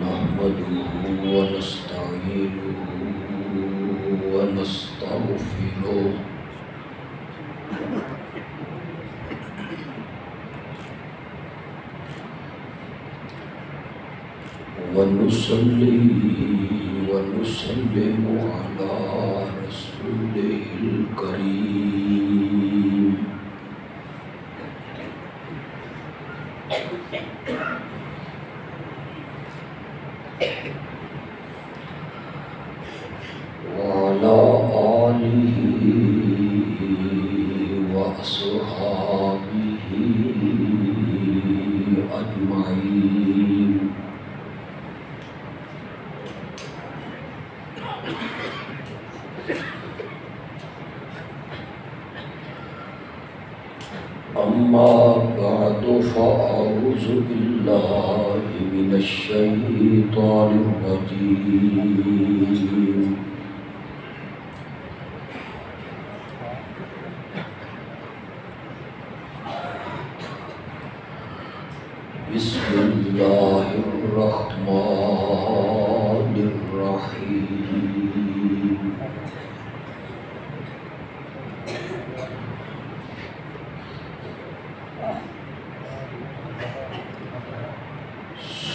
नहमदुहु व नस्तईनुहु व नस्तगफिरुह व नुसल्ली व नुसल्लिमु अला रसूलिहिल करीम। वअला आलिहि व अस्हाबिहि अजमाइन। अम्मा बअदु फ़अऊज़ु बिल्लाहि मिनश शैतानिर रजीम। बिस्मिल्लाहिर रहमानिर रहीम।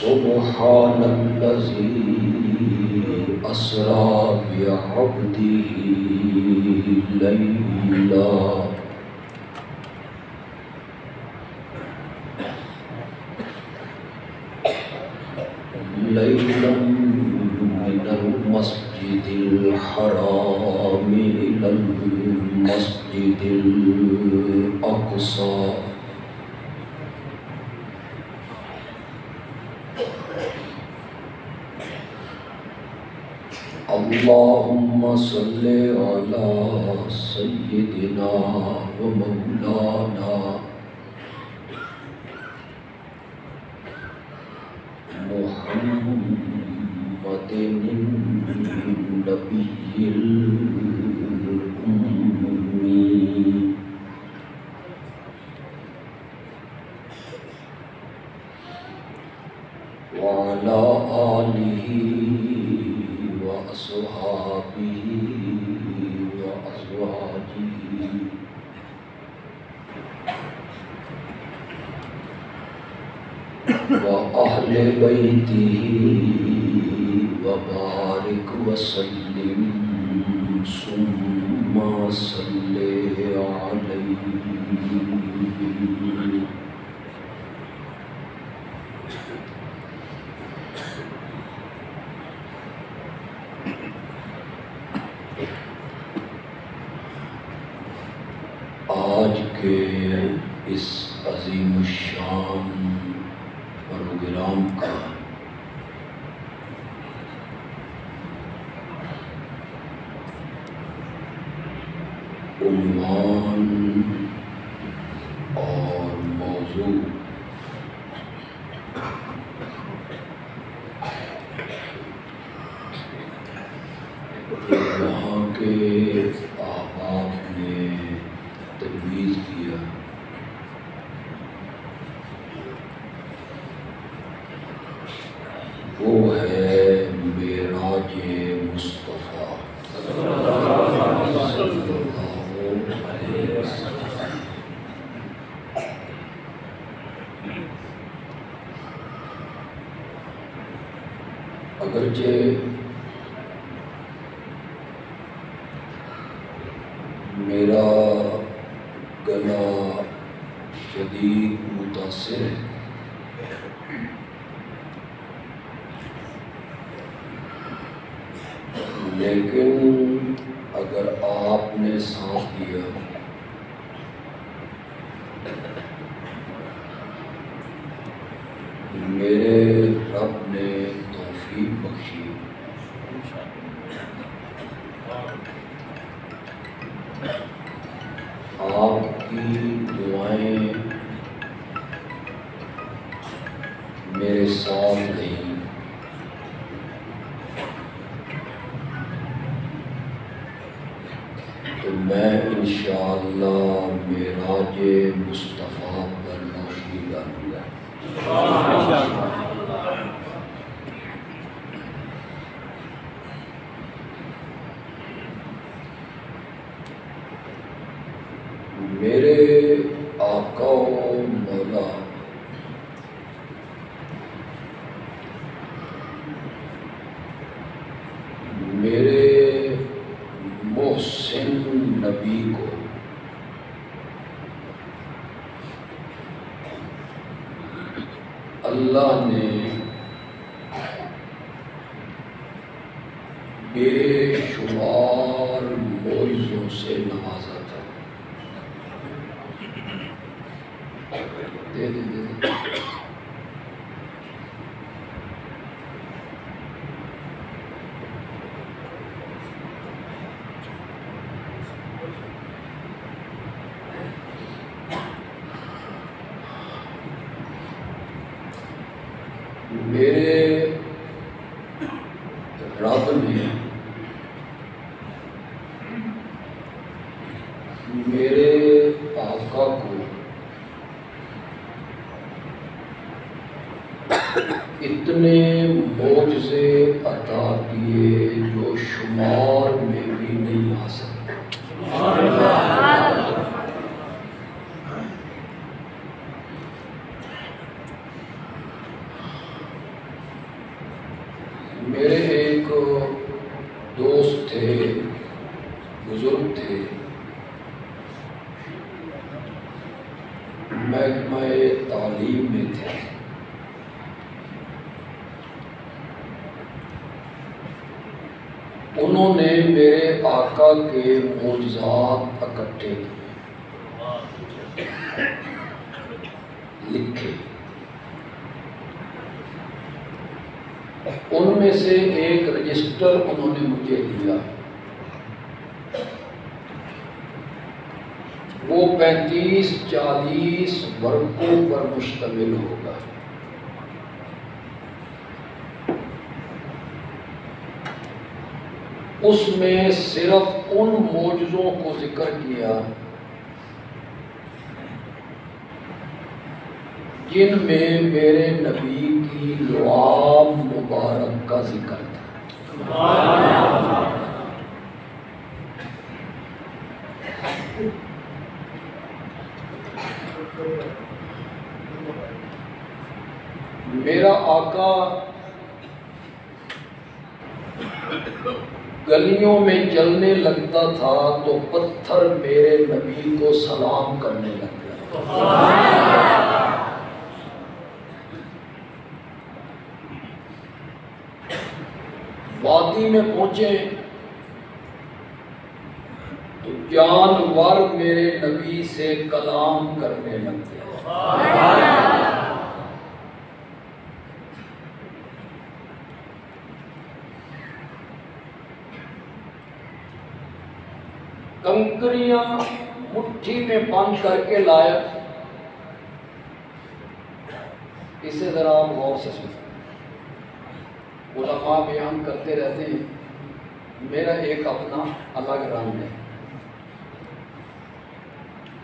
सुब्हानल्लज़ी अस्रा बिअब्दिही लैला लैलन मिनल मस्जिदिल हराम इलल मस्जिदिल अक़सा अल्लाहुम्मा सल्लि अला सय्यिदिना व मौलाना मुहम्मदिन नबिय्यिल उम्मी व अला आलिहि व अस्हाबिहि व अज़वाजिहि व अहले बैतिही व बारिक व सल्लिम सुम्मा सल्लि अलैहि। आज के इस अज़ीमुश्शान प्रोग्राम का उन्वान और मौजू यहाँ के आबाद ने तजवीज़ किया वो है मेराज-ए मुस्तफ़ा। अगरचे मेरा गला शदीद मुतासिर है, लेकिन अगर आपने साथ दिया, मेरे रब ने तौफीक बख्शी। आपकी दुआएं मेरे साथ नहीं, तो मैं इंशाअल्लाह मेराजे मुस्तफ़ा पर रोशनी डालूंगा। मेरे आका व मौला मेरे मोहसिन नबी को अल्लाह ने बेशुमार मौइज़ों से नवाजा था। दे दे दे दे। मेरे रब ने मेरे आका को इतने मौजज़े अता किए जो शुमार में भी नहीं आ सकते। मेरे एक दोस्त थे, बुजुर्ग थे, महकमे तालीम में थे। उन्होंने मेरे आका के मौजज़ात इकट्ठे किए, लिखे। उनमें से एक रजिस्टर उन्होंने मुझे दिया। वो 35-40 वर्गों पर मुश्तमिल होगा। उसमें सिर्फ उन मौजज़ों को जिक्र किया जिनमें मेरे नबी की लुआब मुबारक का जिक्र था। मेरा आका गलियों में चलने लगता था तो पत्थर मेरे नबी को सलाम करने लगता था। वादी में पहुंचे तो जानवर मेरे नबी से कलाम करने लगते। कंकरियां मुट्ठी में बंद करके लाया। इसे जरा आप गौर से सुनो। उलमा बयान करते रहते हैं, मेरा एक अपना अलग रंग है।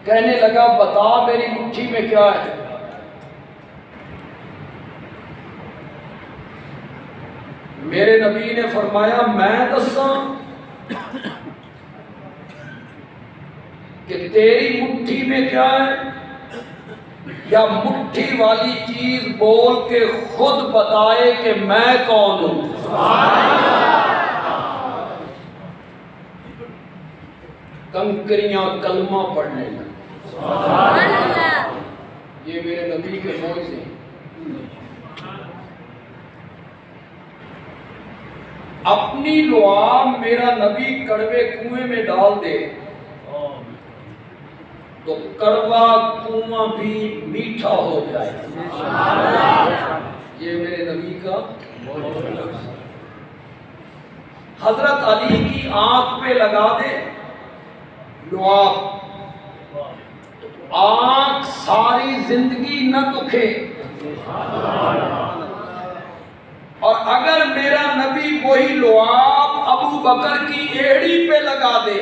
कहने लगा, बता मेरी मुट्ठी में क्या है। मेरे नबी ने फरमाया, मैं दसा कि तेरी मुट्ठी में क्या है, या मुट्ठी वाली चीज बोल के खुद बताए कि मैं कौन हूं। कंकरियां कलमा पढ़ने लगी। ये मेरे नबी के मौइज़े। अपनी लुआब मेरा नबी कड़वे कुएं में डाल दे तो कड़वा कुआं भी मीठा हो जाए। ये मेरे नबी का। हजरत अली की आंख पे लगा दे लुआब, आंख सारी जिंदगी न दुखे। और अगर मेरा नबी वही लुआब अबू बकर की एड़ी पे लगा दे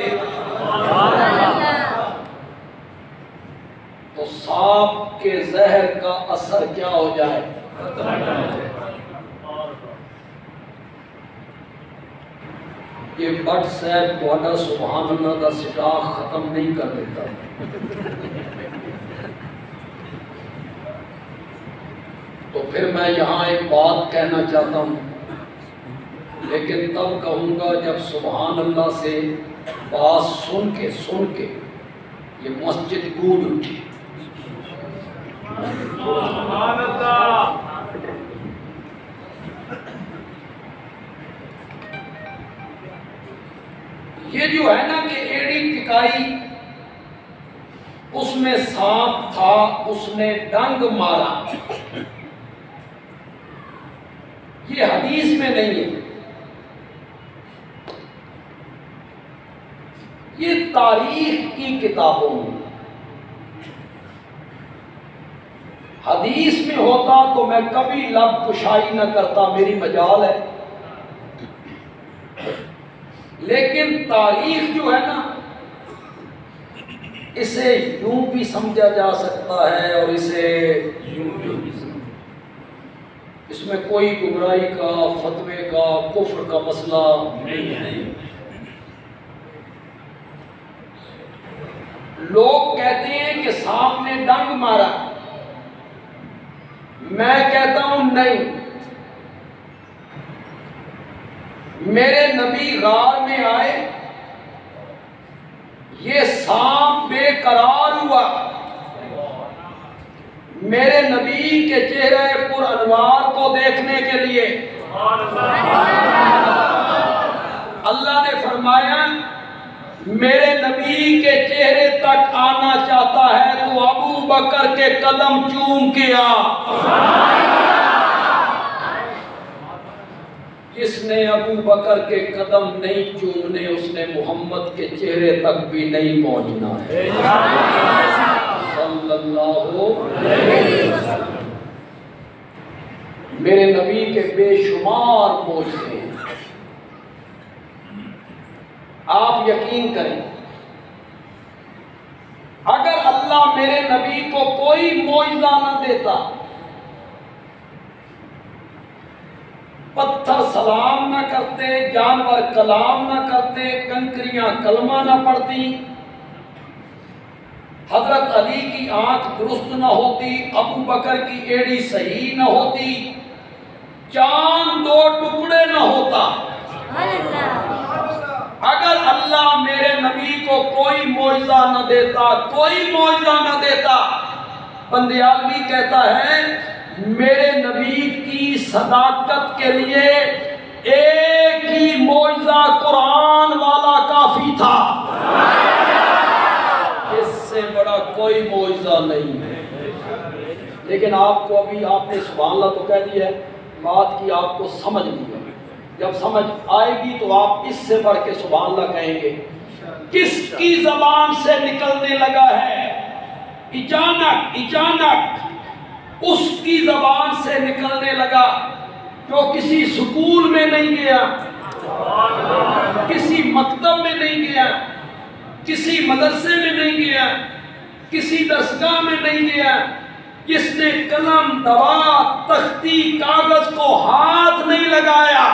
तो सांप के जहर का असर क्या हो जाए। ये बट साहब वादा सुभान अल्लाह का सिटा खत्म नहीं कर देता। तो फिर मैं यहाँ एक बात कहना चाहता हूँ, लेकिन तब कहूँगा जब सुभान अल्लाह से बात सुन के ये मस्जिद गूंज उठी। ये जो है ना कि एड़ी टिकाई, उसमें सांप था, उसने डंग मारा, ये हदीस में नहीं है, ये तारीख की किताबों में। हदीस में होता तो मैं कभी लब कुशाई न करता, मेरी मजाल है। लेकिन तारीख जो है ना, इसे यूं भी समझा जा सकता है और इसे यूं भी। इसमें कोई गुमराही का, फतवे का, कुफ्र का मसला नहीं है। लोग कहते हैं कि सांप ने डंग मारा, मैं कहता हूं नहीं। मेरे नबी गार में आए, ये सांप बेकरार हुआ, मेरे नबी के चेहरे पुर अनवार को देखने के लिए। अल्लाह ने फरमाया मेरे नबी के चेहरे तक आना चाहता है तो अबू बकर के कदम चूम के आ। जिसने अबू बकर के कदम नहीं चूमने, उसने मोहम्मद के चेहरे तक भी नहीं पहुंचना है। सल्लल्लाहु अलैहि वसल्लम। मेरे नबी के बेशुमार मोज़े हैं। आप यकीन करें, अगर अल्लाह मेरे नबी को कोई मोइज़ा न देता, पत्थर सलाम न करते, जानवर कलाम न करते, कंकरियां कलमा न पढ़ती, हजरत अली की आंख दुरुस्त न होती, अबू बकर की एड़ी सही न होती, चांद दो टुकड़े न होता, अगर अल्लाह मेरे नबी को कोई मोइज़ा न देता, कोई मोइज़ा न देता। बंदियालवी कहता है मेरे नबी की सदाकत के लिए एक ही मोइज़ा कुरान वाला काफी था, इससे बड़ा कोई मोइज़ा नहीं है। लेकिन आपको अभी आपने सुभान अल्लाह तो कह दिया है, बात की आपको समझ नहीं है। जब समझ आएगी तो आप इससे बढ़ के सुभान अल्लाह कहेंगे। किसकी जबान से निकलने लगा है? अचानक उसकी जबान से निकलने लगा जो किसी स्कूल में नहीं गया, किसी मकतब में नहीं गया, किसी मदरसे में नहीं गया, किसी दरसगाह में नहीं गया, जिसने कलम, दवा, तख्ती, कागज को हाथ नहीं लगाया,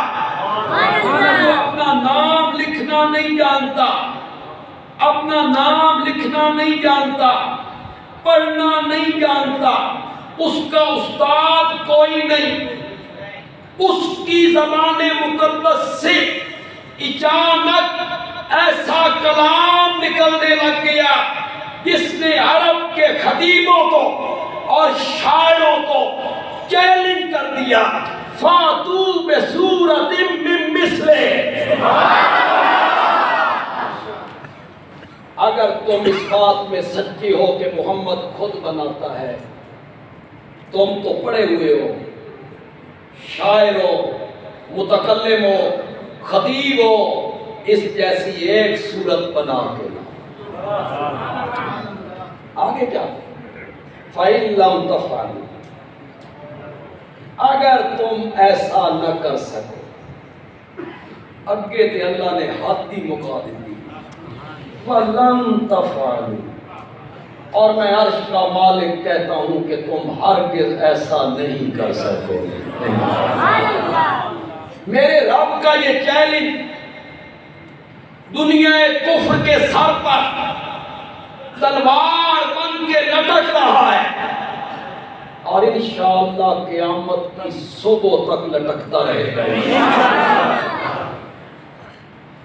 जो अपना नाम लिखना नहीं जानता, अपना नाम लिखना नहीं जानता, पढ़ना नहीं जानता, उसका उस्ताद कोई नहीं, उसकी ज़बाने मुक़द्दस से अचानक ऐसा कलाम निकलने लग गया जिसने अरब के खतीबों को और शायरों को चैलेंज कर दिया। फातू बेसूरतिम मिन मिस्ले। अगर तुम इस बात में सच्चे हो कि मोहम्मद खुद बनाता है, तुम तो पढ़े हुए हो, शायर हो, मुतकल्लिम हो, खतीब हो, इस जैसी एक सूरत बना के ला। आगे क्या? फ़इल्लम तफ़अलू, अगर तुम ऐसा न कर सको, अगे ते अल्लाह ने हद ही मुका दी, वलन तफ़अलू, और मैं अर्श का मालिक कहता हूं कि तुम हरगिज़ ऐसा नहीं कर सकोगे। मेरे रब का ये चैलेंज दुनिया कुफ्र के सर पर तलवार बन के लटक रहा है और इंशाअल्लाह क़यामत की सुबह तक लटकता रहेगा।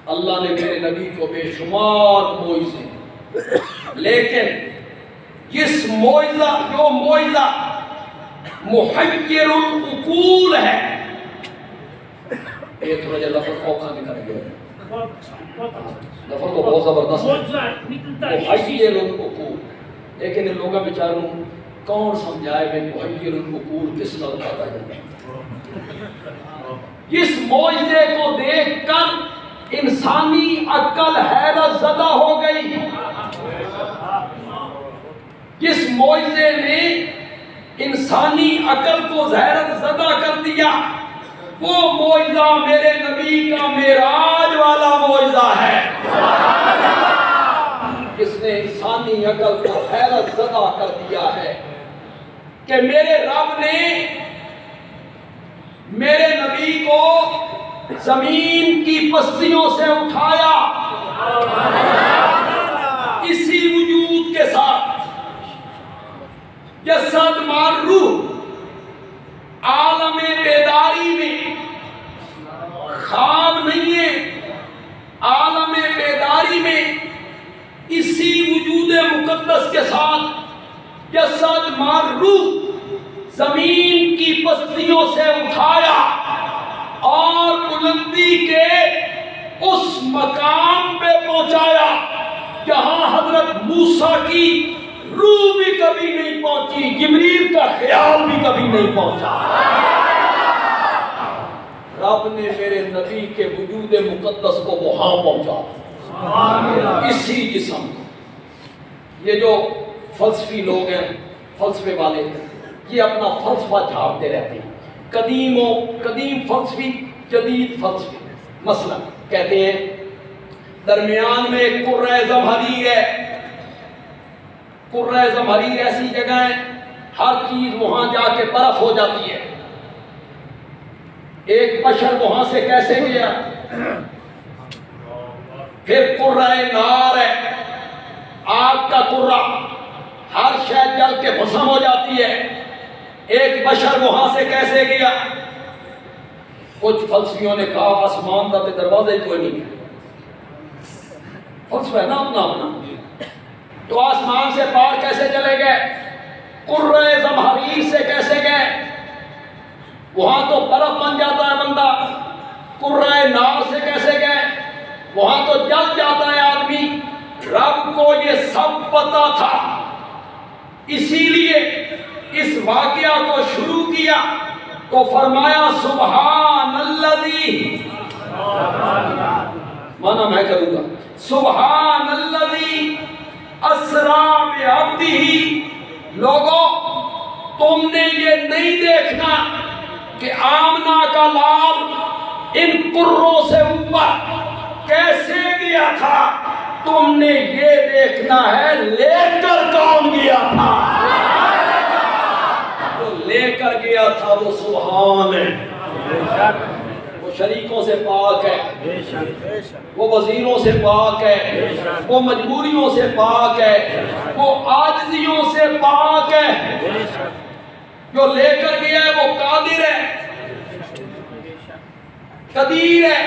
अल्लाह ने मेरे नबी को बेशुमार मोइज़े, लेकिन इस मोइज़ा जो मोइज़ा मुहय्यरुल उकूल है, ये थोड़ा जरा लफ्ज़ औखा निकल गया, लफ्ज़ तो बहुत ज़बरदस्त मुहय्यरुल उकूल, लेकिन इन लोगों बेचारों कौन समझाए वे मुहय्यरुल उकूल किस लफ्ज़ का है। इस मोइज़े को देखकर इंसानी अक्ल हैरत ज़दा हो गई। जिस मोइज़े ने इंसानी अक्ल को हैरत ज़दा कर दिया, वो मोइज़ा मेरे नबी का मेराज वाला मोइज़ा है, जिसने इंसानी अक्ल को हैरत ज़दा कर दिया है कि मेरे रब ने मेरे नबी को जमीन की पस्तियों से उठाया, इसी वजूद के साथ जसद मार रूह आलमे बेदारी में, ख्वाब नहीं है, आलमे बेदारी में इसी वजूद मुकद्दस के साथ जसद मार रूह जमीन की पस्तियों से उठाया और बुलंदी के उस मकाम पे पहुंचाया जहां हजरत मूसा की रूह भी कभी नहीं पहुंची, जिब्रील का ख्याल भी कभी नहीं पहुंचा। रब ने मेरे नबी के वजूद मुकद्दस को वहां पहुंचा, इसी जिस्म को। ये जो फलसफी लोग हैं, फलसफे वाले, ये अपना फलसफा झाड़ते रहते हैं, कदीम फलसफी, जदीद फलसफी। मसला कहते हैं दरमियान में एक कुर्रा ज़महरीर है। कुर्रा ज़महरीर ऐसी जगह है, हर चीज वहां जाके बर्फ हो जाती है। एक बशर वहां से कैसे गया? फिर कुर्रा नार है, आग का कुर्रा, हर शय जल के भस्म हो जाती है। एक बशर वहां से कैसे गया? कुछ फलसफियों ने कहा आसमान का तो दरवाजा ही कोई नहीं है, फलसफा है ना अपना अपना, तो आसमान से पार कैसे चले गए? कुर्रे ज़महरीर से कैसे गए? वहां तो बर्फ बन जाता है बंदा। कुर्रे नार से कैसे गए? वहां तो जल जाता है आदमी। रब को ये सब पता था, इसीलिए इस वाकया को शुरू किया तो फरमाया सुबहानल्लज़ी, माना मैं करूंगा, सुबहानल्लज़ी अस्रा बिअब्दिही। लोगों, तुमने ये नहीं देखना कि आमना का लाल इन कुर्रों से ऊपर कैसे गया था, तुमने ये देखना है लेकर कौन गया था। तो लेकर गया था वो सुभान है, वो शरीकों से पाक है, वो वजीरों से पाक है, वो मजबूरियों से पाक है, वो आजिजियों से पाक है। जो लेकर गया है वो कादिर है, कदीर है,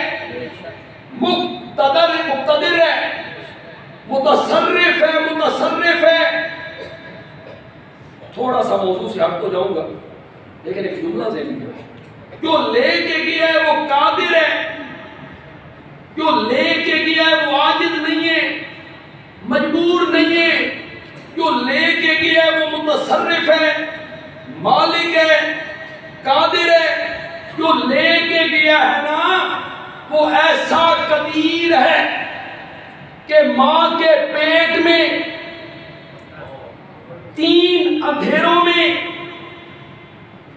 मुक्तदिर है, मुतसर्रिफ है। थोड़ा सा मौजूद से हट तो जाऊंगा, लेकिन एक जुमला ज़हन में, जो लेके गया है वो कादिर है, जो लेके गया है वो आजिज नहीं है, मजबूर नहीं है, जो लेके गया वो मुतसर्रिफ है, मालिक है, कादिर है। जो लेके गया है ना वो ऐसा कदीर है कि मां के पेट में 3 अंधेरों में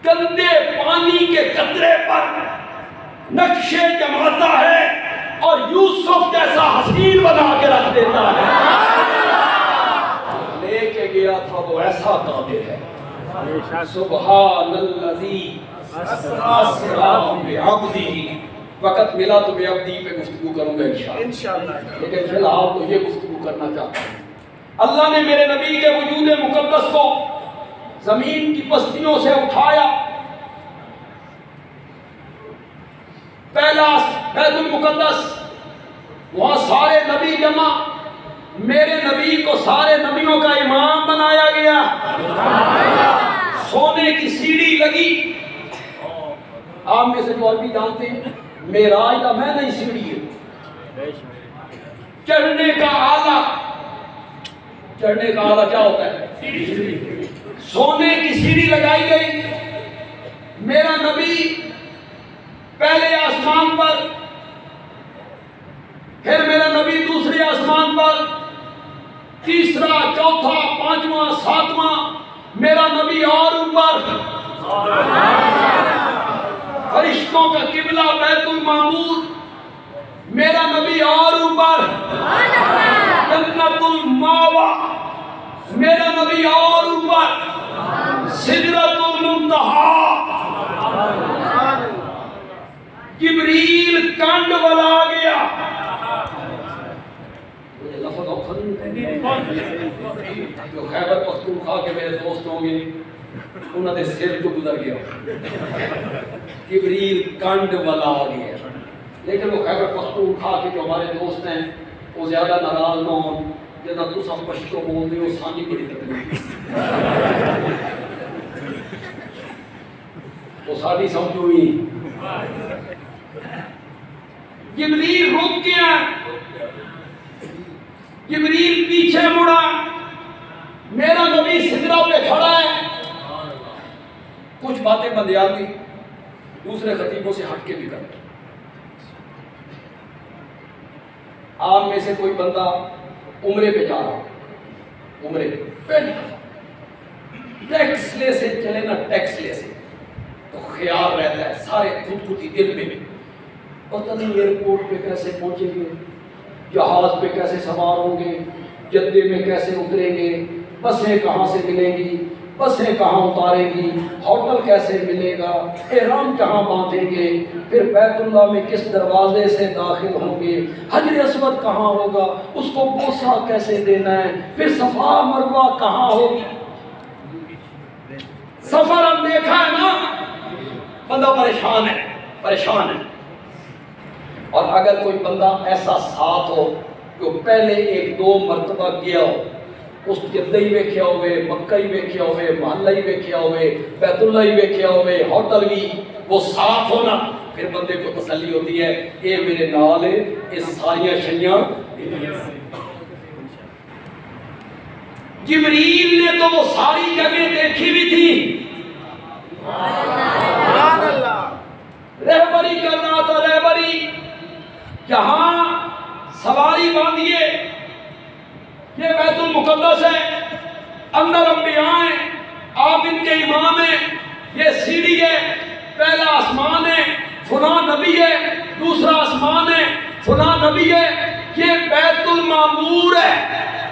गंदे पानी के कतरे पर नक्शे जमाता है और यूसुफ जैसा हसीन बना के रख देता है। लेके गया था वो ऐसा कादिर है। सुब्हानल्लज़ी अस्रा बिअब्दिही। वक़्त मिला तो बेअब्दी पे गुफ्तगू करूंगा इंशाअल्लाह, लेकिन फिलहाल तो ये गुफ्तगू करना चाहता हूँ। अल्लाह ने मेरे नबी के वजूद मुकद्दस को जमीन की पस्तियों से उठाया। पहला बैतुल मुकद्दस, वहां सारे नबी जमा, मेरे नबी को सारे नबियों का इमाम बनाया गया। सोने की सीढ़ी लगी। आप में से जो अरबी जानते हैं, मेराज का मैं नहीं सीढ़ी है। चढ़ने का आला, चढ़ने का आला क्या होता है? सोने की सीढ़ी लगाई गई। मेरा नबी पहले आसमान पर, फिर मेरा नबी दूसरे आसमान पर, तीसरा, चौथा, पांचवा, सातवां, मेरा नबी और ऊपर। फरिश्तों का किबला बैतुल मामूर, मेरा नबी और ऊपर। जन्नतुल मावा, मेरा नबी और ऊपर। सिदरतुल मुंतहा, जिब्रील कंड वाला आ गया। जो खैबर पख्तूनख्वा के मेरे दोस्त होंगे उन्होंने सिर तो गुजर गया। जिब्रील कंड वाला आ गया। लेकिन वो खैबर पख्तूनख्वा के जो हमारे दोस्त हैं वो ज्यादा नाराज ना हो, जितना तुम सब पश्तो बोलते हो सानी बड़ी तकलीफ वो साड़ी समझो ही। जिब्रील रुक गया, जिब्रील पीछे मुड़ा, मेरा नबी सिदरा पे खड़ा है। कुछ बातें बंदियाली दूसरे खतीबों से हटके भी करते। आप में से कोई बंदा उम्रे पे जा रहा, उम्रे पे टैक्स ले से चले ना, टैक्स ले से तो ख्याल रहता है सारे खुद खुद ही दिल में, पता नहीं एयरपोर्ट पे कैसे पहुंचेंगे, जहाज पे कैसे सवार होंगे, जद्दे में कैसे उतरेंगे, बसें कहाँ से मिलेंगी, बसें कहाँ उतारेंगी, होटल कैसे मिलेगा, एहराम कहाँ बांधेंगे, फिर बैतुल्लाह में किस दरवाजे से दाखिल होंगे, हजर अस्वद कहाँ होगा, उसको बोसा कैसे देना है, फिर सफा मरवा कहाँ होगी। सफर हम देखा है ना, बंदा परेशान है, परेशान है। और अगर कोई बंदा ऐसा साथ हो जो पहले 1-2 मरतबा गया हो, उस जद्दा ही वेख्या होवे, मक्का ही वेख्या होवे, महल्ला ही वेख्या होवे, बैतुल्लाह ही वेख्या होवे, होटल भी वो साथ होना, फिर बंदे को तसल्ली होती है ये मेरे नाल है, ये सारियां शैयां। जिब्रील ने तो वो सारी जगह देखी भी थी, रहबरी कर रहा था, रहबरी। जहां सवारी बांधिए, ये बैतुल मुकद्दस है, अंदर अंबिया हैं, आप इनके इमाम हैं, ये सीढ़ी है, पहला आसमान है, फुला नबी है, दूसरा आसमान है, फुला नबी है, ये बैतुल मामूर है।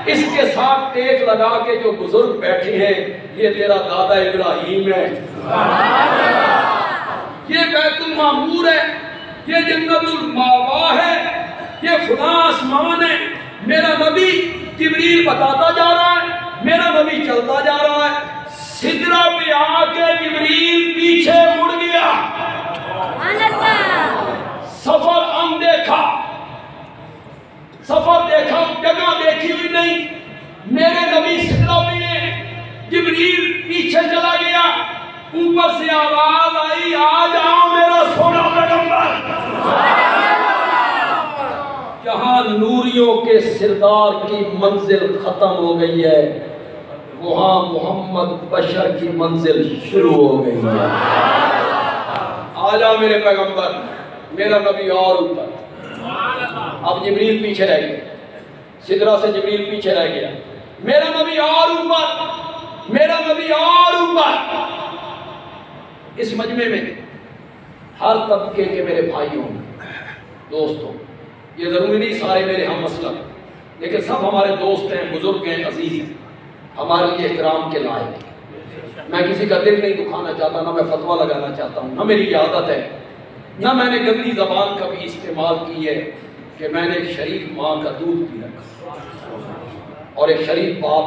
इसके साथ टेक लगा के जो बुजुर्ग बैठे हैं, ये तेरा दादा इब्राहिम है। ये बैतुल मामूर है, ये जन्नतुल मावा है, ये फुला आसमान है। मेरा नबी जिब्रील बताता जा रहा है, मेरा नबी चलता जा रहा है। सिदरा पे आके जिब्रील पीछे मुड़ गया। सफर हम देखा, सफर देखा, जगह देखी हुई नहीं। मेरे नबी सिदरा पे, जिब्रील पीछे चला गया। ऊपर से आवाज आई, आ जाओ मेरा सोना पैगंबर। जहां नूरियों नबियों के सिरदार की मंजिल खत्म हो गई है, वहां मोहम्मद बशर की मंजिल शुरू हो गई है। आजा मेरे पैगंबर, मेरा नबी और ऊपर। अब जिब्रील पीछे रह गया, सिदरा से जिब्रील पीछे रह गया। मेरा नबी और ऊपर, मेरा नबी और ऊपर। इस मजमे में हर तबके के मेरे भाइयों, दोस्तों, ये जरूरी नहीं सारे मेरे हम मसलक, लेकिन सब हमारे दोस्त हैं, बुजुर्ग हैं, अजीज हैं, हमारे लिए एहतराम के लायक। मैं किसी का दिल नहीं दुखाना चाहता, ना मैं फतवा लगाना चाहता हूँ, ना मेरी आदत है, ना मैंने गंदी जबान कभी इस्तेमाल की है कि मैंने एक शरीफ माँ का दूध पी रखा और एक शरीफ बाप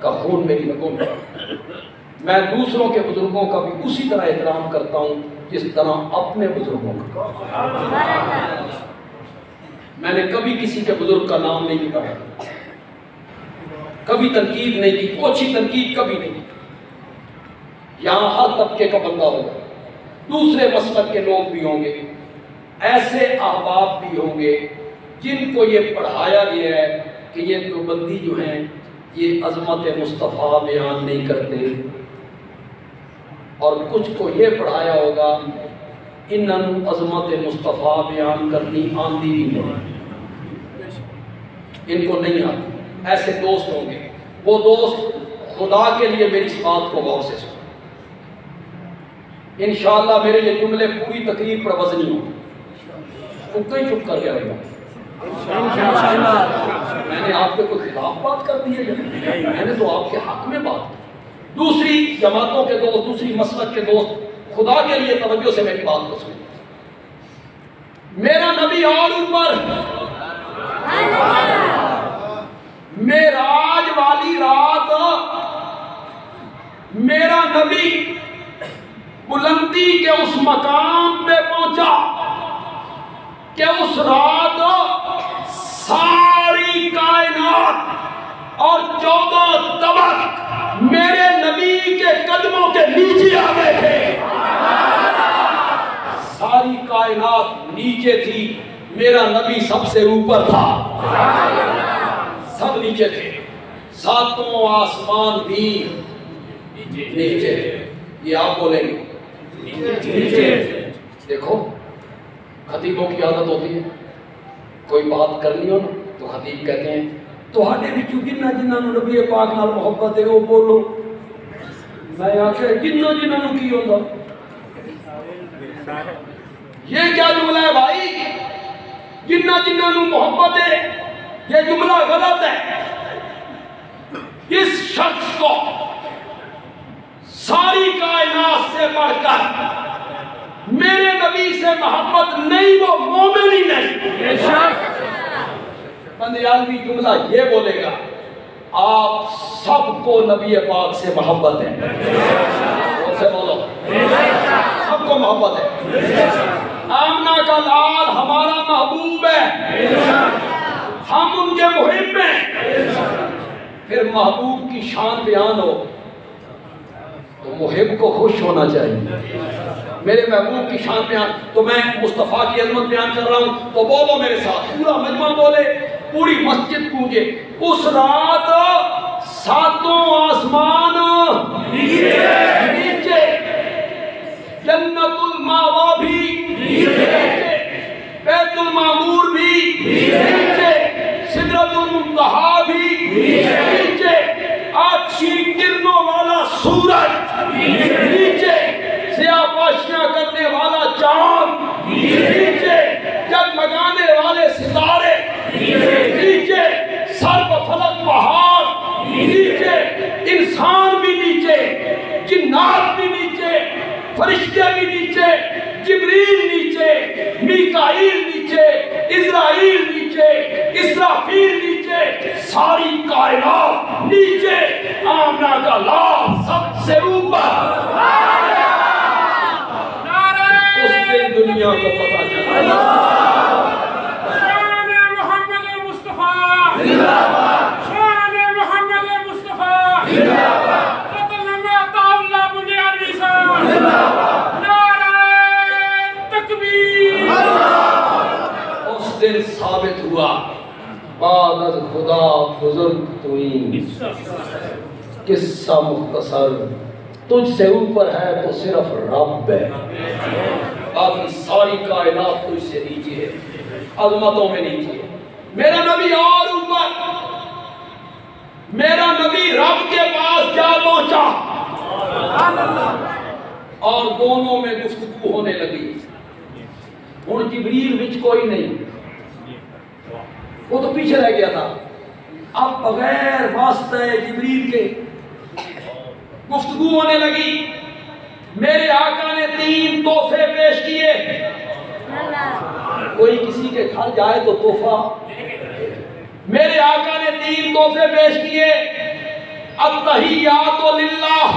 का खून मेरी रगों में। मैं दूसरों के बुजुर्गों का भी उसी तरह एहतराम करता हूँ जिस तरह अपने बुजुर्गों का। मैंने कभी किसी के बुजुर्ग का नाम नहीं लिखा, कभी तनकीद नहीं की, ओछी तनकीद कभी नहीं की। यहाँ हर तबके का बंदा होगा, दूसरे मसलक के लोग भी होंगे, ऐसे अहबाब भी होंगे जिनको ये पढ़ाया गया है कि ये तो बंदी जो हैं ये अजमत मुस्तफ़ा बयान नहीं करते, और कुछ को ये पढ़ाया होगा इन अजमत मुस्तफ़ा बयान करनी आंधी भी नहीं, इनको नहीं आती। ऐसे दोस्त होंगे, वो दोस्त खुदा के लिए मेरी इस बात को गौर से सुनो। इंशाअल्लाह मेरे ये जुमले पूरी तकरीर पर वज़नी होंगे, कहीं चुप कर गया होगा। मैंने आपके कोई खिलाफ बात कर दी है? मैंने तो आपके हक में बात की। दूसरी जमातों के दोस्त, दूसरी मसलक के दोस्त, खुदा के लिए तवज्जो से मेरी बात को सुनो। मेरा नबी और ऊपर, मेराज वाली रात मेरा नबी बुलंदी के उस मकाम पे पहुंचा कि उस रात सारी कायनात और 14 तबक मेरे नबी के कदमों के नीचे आ गए थे। सारी कायनात नीचे थी, मेरा नबी सबसे ऊपर था, सब नीचे थे, सातों आसमान भी नीचे। ये आप बोलेंगे नीचे। देखो खतीबों की आदत होती है, कोई बात करनी हो ना तो खतीब कहते हैं तुहाडे विचों जिन्ना जिन्ना नूं नबी पाक नाल मोहब्बत है वो बोलो। मैं आख्या जिन्ना जिन्ना नूं की होंदा? ये क्या जुमला है भाई? जिन्ना जिन्ना नूं मोहब्बत है, ये जुमला गलत है। इस शख्स को सारी कायनात से बढ़कर मेरे नबी से मोहब्बत नहीं, वो मोमिन ही नहीं। बंदियालवी जुमला ये बोलेगा आप सबको नबी पाक से मोहब्बत है, से बोलो सबको मोहब्बत है। आमना का लाल हमारा महबूब है, हम उनके मुहिब हैं। फिर महबूब की शान बयान हो तो मुहिब को खुश होना चाहिए। मेरे महबूब की शान बयान, तो मैं मुस्तफ़ा की अज़मत बयान कर रहा हूँ तो बोलो मेरे साथ, पूरा मजमा बोले, पूरी मस्जिद गूंजे। उस रात सातों आसमान नीचे, जन्नतुल मावा भी नीचे, बैतुल मामूर भी नीचे, सिदरतुल मुंतहा भी नीचे, आछी किरणों वाला सूरज नीचे, सियापाशियां करने वाला चांद नीचे, जगमगाने वाले सितारे नीचे, सर्व फलक पहाड़ नीचे, इंसान भी नीचे, जिन्नात भी नीचे, फरिश्ते भी नीचे, जिब्रील नीचे, मीकाईल नीचे, इज़राइल नीचे, इसराफील नीचे, सारी कायनात नीचे, आमना का लाल सबसे ऊपर। उस दिन दुनिया को पता चला मोहम्मद मुस्तफा जिंदाबाद, शान मोहम्मद मुस्तफा जिंदाबाद, उस दिन साबित हुआ खुदा बुजुर्ग तुई, किस्सा मुख्तसर तुझसे ऊपर है तो सिर्फ रब है, बाकी सारी कायनात तुझसे नीचे है, अजमतों में नीचे है। मेरा नबी और ऊपर, मेरा नबी रब के पास जा पहुंचा और दोनों में गुफ्तगू होने लगी। हुण जिब्रील विच कोई नहीं, वो तो पीछे रह गया था। अब बगैर वास्ते जिब्रील के गुफ्तगू होने लगी। मेरे आका ने 3 तोहफे पेश किए। कोई किसी के घर जाए तो तोहफा, मेरे आका ने 3 तोहफे पेश किए। अत्तहियातु लिल्लाह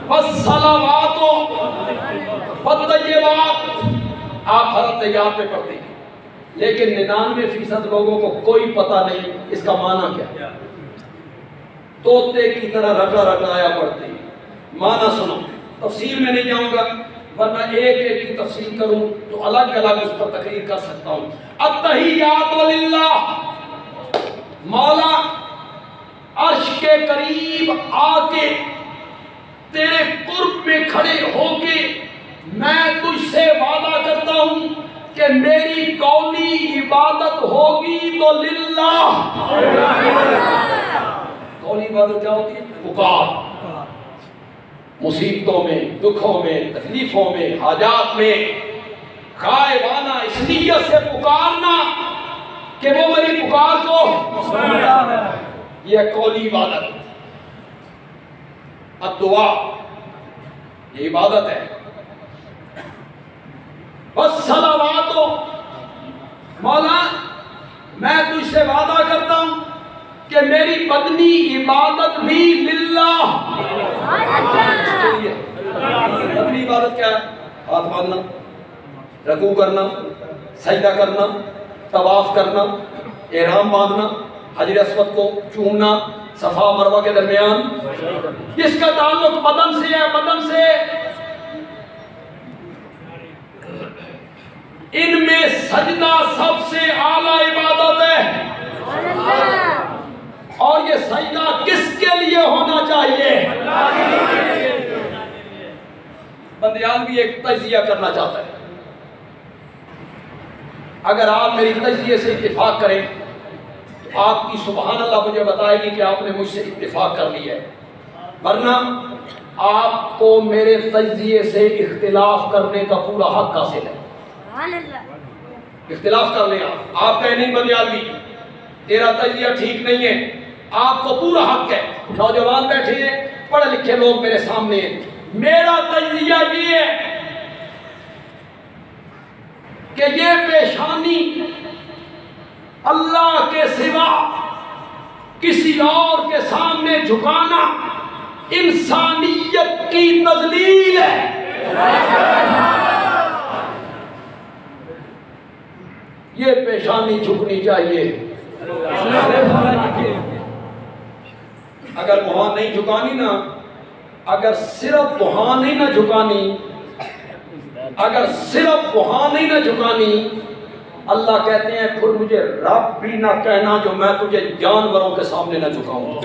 वस्सलावातु वत्तय्यिबात। आप हर तैयार में पढ़ते हैं, लेकिन 99% लोगों को कोई पता नहीं इसका माना क्या। तोते की तरह रटा रटाया पढ़ते हैं। माना सुनो, तफसील में नहीं जाऊंगा, वरना एक एक की तफसील करूं तो अलग अलग उस पर तकरीर कर सकता हूं। अत्तहियातु लिल्लाह, मौला अर्श के करीब आके तेरे कुर्ब में खड़े होके मैं तुझसे वादा करता हूं कि मेरी कौली इबादत होगी तो लिल्लाह। कौली इबादत क्या होती है? पुकार, मुसीबतों में, दुखों में, तकलीफों में, हाजात में गायबाना इस नियत से पुकारना कि वो मेरी पुकार को, यह कौली इबादत। अब दुआ ये इबादत है। बस सलावातो, मौला मैं तुझसे वादा करता हूं कि मेरी बदनी इबादत भी लिल्लाह। बदनी इबादत क्या है? हाथ बांधना, रकू करना, सजदा करना, तवाफ करना, एहराम बांधना, हजर अस्वद को चूमना, सफा मरवा के दरमियान, जिसका ताल्लुक बदन से है, बदन से। इनमें सजदा सबसे आला इबादत है। और ये सजदा किसके लिए होना चाहिए? बंदियाल भी एक तजिया करना चाहता है। अगर आप मेरी तजिए से इत्तिफाक करें तो आपकी सुभान अल्लाह मुझे बताएगी कि आपने मुझसे इत्तिफाक कर लिया है, वरना आपको मेरे तजिए से इख्तिलाफ करने का पूरा हक हासिल है। इख्तिलाफ कर लें आप कहें नहीं बंदियालवी तेरा तजिया ठीक नहीं है, आपको पूरा हक है। नौजवान बैठे हैं, पढ़े लिखे लोग मेरे सामने हैं। मेरा तजिया ये है कि ये पेशानी अल्लाह के सिवा किसी और के सामने झुकाना इंसानियत की तजलील है। ये पेशानी झुकनी चाहिए। अगर वहां नहीं झुकानी ना, अगर सिर्फ वहां नहीं ना झुकानी, अगर सिर्फ वहां नहीं ना झुकानी, अल्लाह कहते हैं फिर मुझे रब भी ना कहना जो मैं तुझे जानवरों के सामने ना झुकाऊं।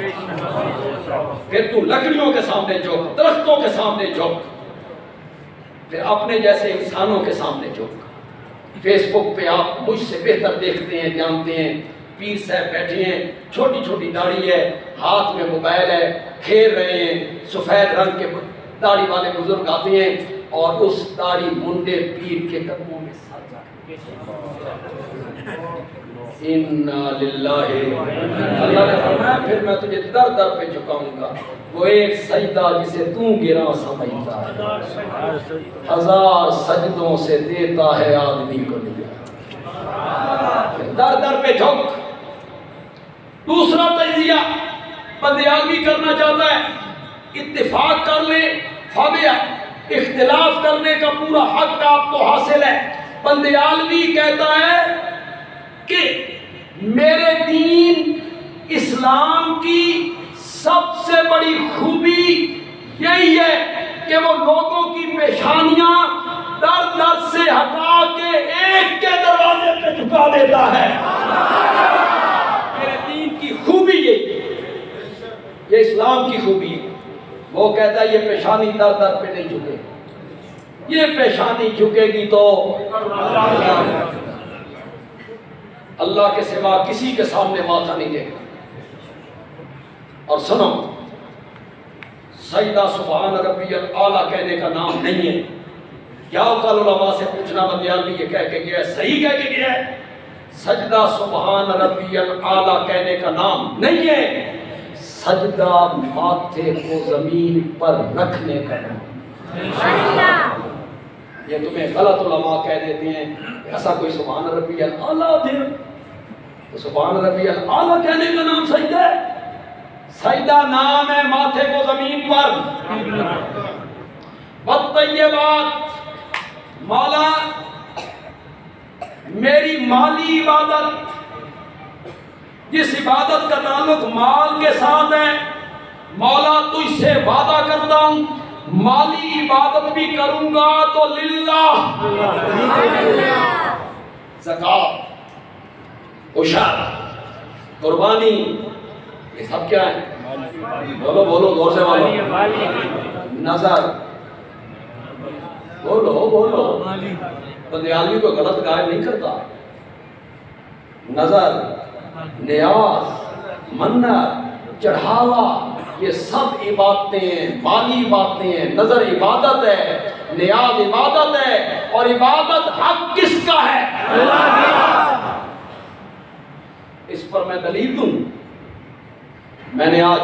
फिर तू लकड़ियों के सामने झुक, दरख्तों के सामने झुक, फिर अपने जैसे इंसानों के सामने झुक। फेसबुक पे आप मुझसे बेहतर देखते हैं, जानते हैं, पीर साहब बैठे हैं, छोटी छोटी दाढ़ी है, हाथ में मोबाइल है, खेल रहे हैं, सफेद रंग के दाढ़ी वाले बुजुर्ग आते हैं और उस दाढ़ी मुंडे पीर के कदमों में सर इन्ना लिल्लाहि। अल्लाह ने फरमाया फिर मैं तुझे दर दर पे झुकाऊंगा। वो एक सजदा जिसे तू गिरा समझता है, 1000 सजदों से देता है आदमी को निजात। दर दर पे झुक। दूसरा तजिया बंदियागी करना चाहता है, इत्तिफाक कर ले फाबिया, इख्तिलाफ करने का पूरा हक आपको हासिल है। बंदियालवी कहता है कि मेरे दीन इस्लाम की सबसे बड़ी खूबी यही है कि वो लोगों की पेशानियां दर दर से हटा के एक के दरवाजे पे झुका देता है। ये इस्लाम की खूबी है। वो कहता है ये पेशानी दर दर पे नहीं झुके, ये पेशानी झुकेगी तो अल्लाह के सिवा किसी के सामने माथा नहीं देगा। और सुनो, सजदा सुभान रब्बियल आला कहने का नाम नहीं है। क्या कल उलमा से पूछना, बंदियाल ये कह के गया है, सही कह के गया है। सजदा सुभान रब्बियल आला कहने का नाम नहीं है, सजदा माथे को जमीन पर रखने का नाम। ये तुम्हें गलत उलमा कह देते हैं, ऐसा कोई सुभान रब्बियल आला दे, तो सुभान रब्बियल आला कहने का नाम सजदा है? सजदा नाम है माथे को जमीन पर। बत्तय्यबात, मौला मेरी माली इबादत, जिस इबादत का ताल्लुक माल के साथ है, मौला तुझसे वादा करता हूं माली इबादत भी करूंगा तो लिल्लाह। ज़कात, उशर, कुर्बानी, ये सब क्या है? बोलो बोलो जोर से बोलो। नजर, बोलो बोलो। बंदियाली को गलत गायब नहीं करता। नजर, नियाज, मन्नत, चढ़ावा, ये सब इबादतें हैं, माली इबादतें हैं। नजर इबादत है, नियाज इबादत है, और इबादत हक किसका है? इस पर मैं दलील दूं। मैंने आज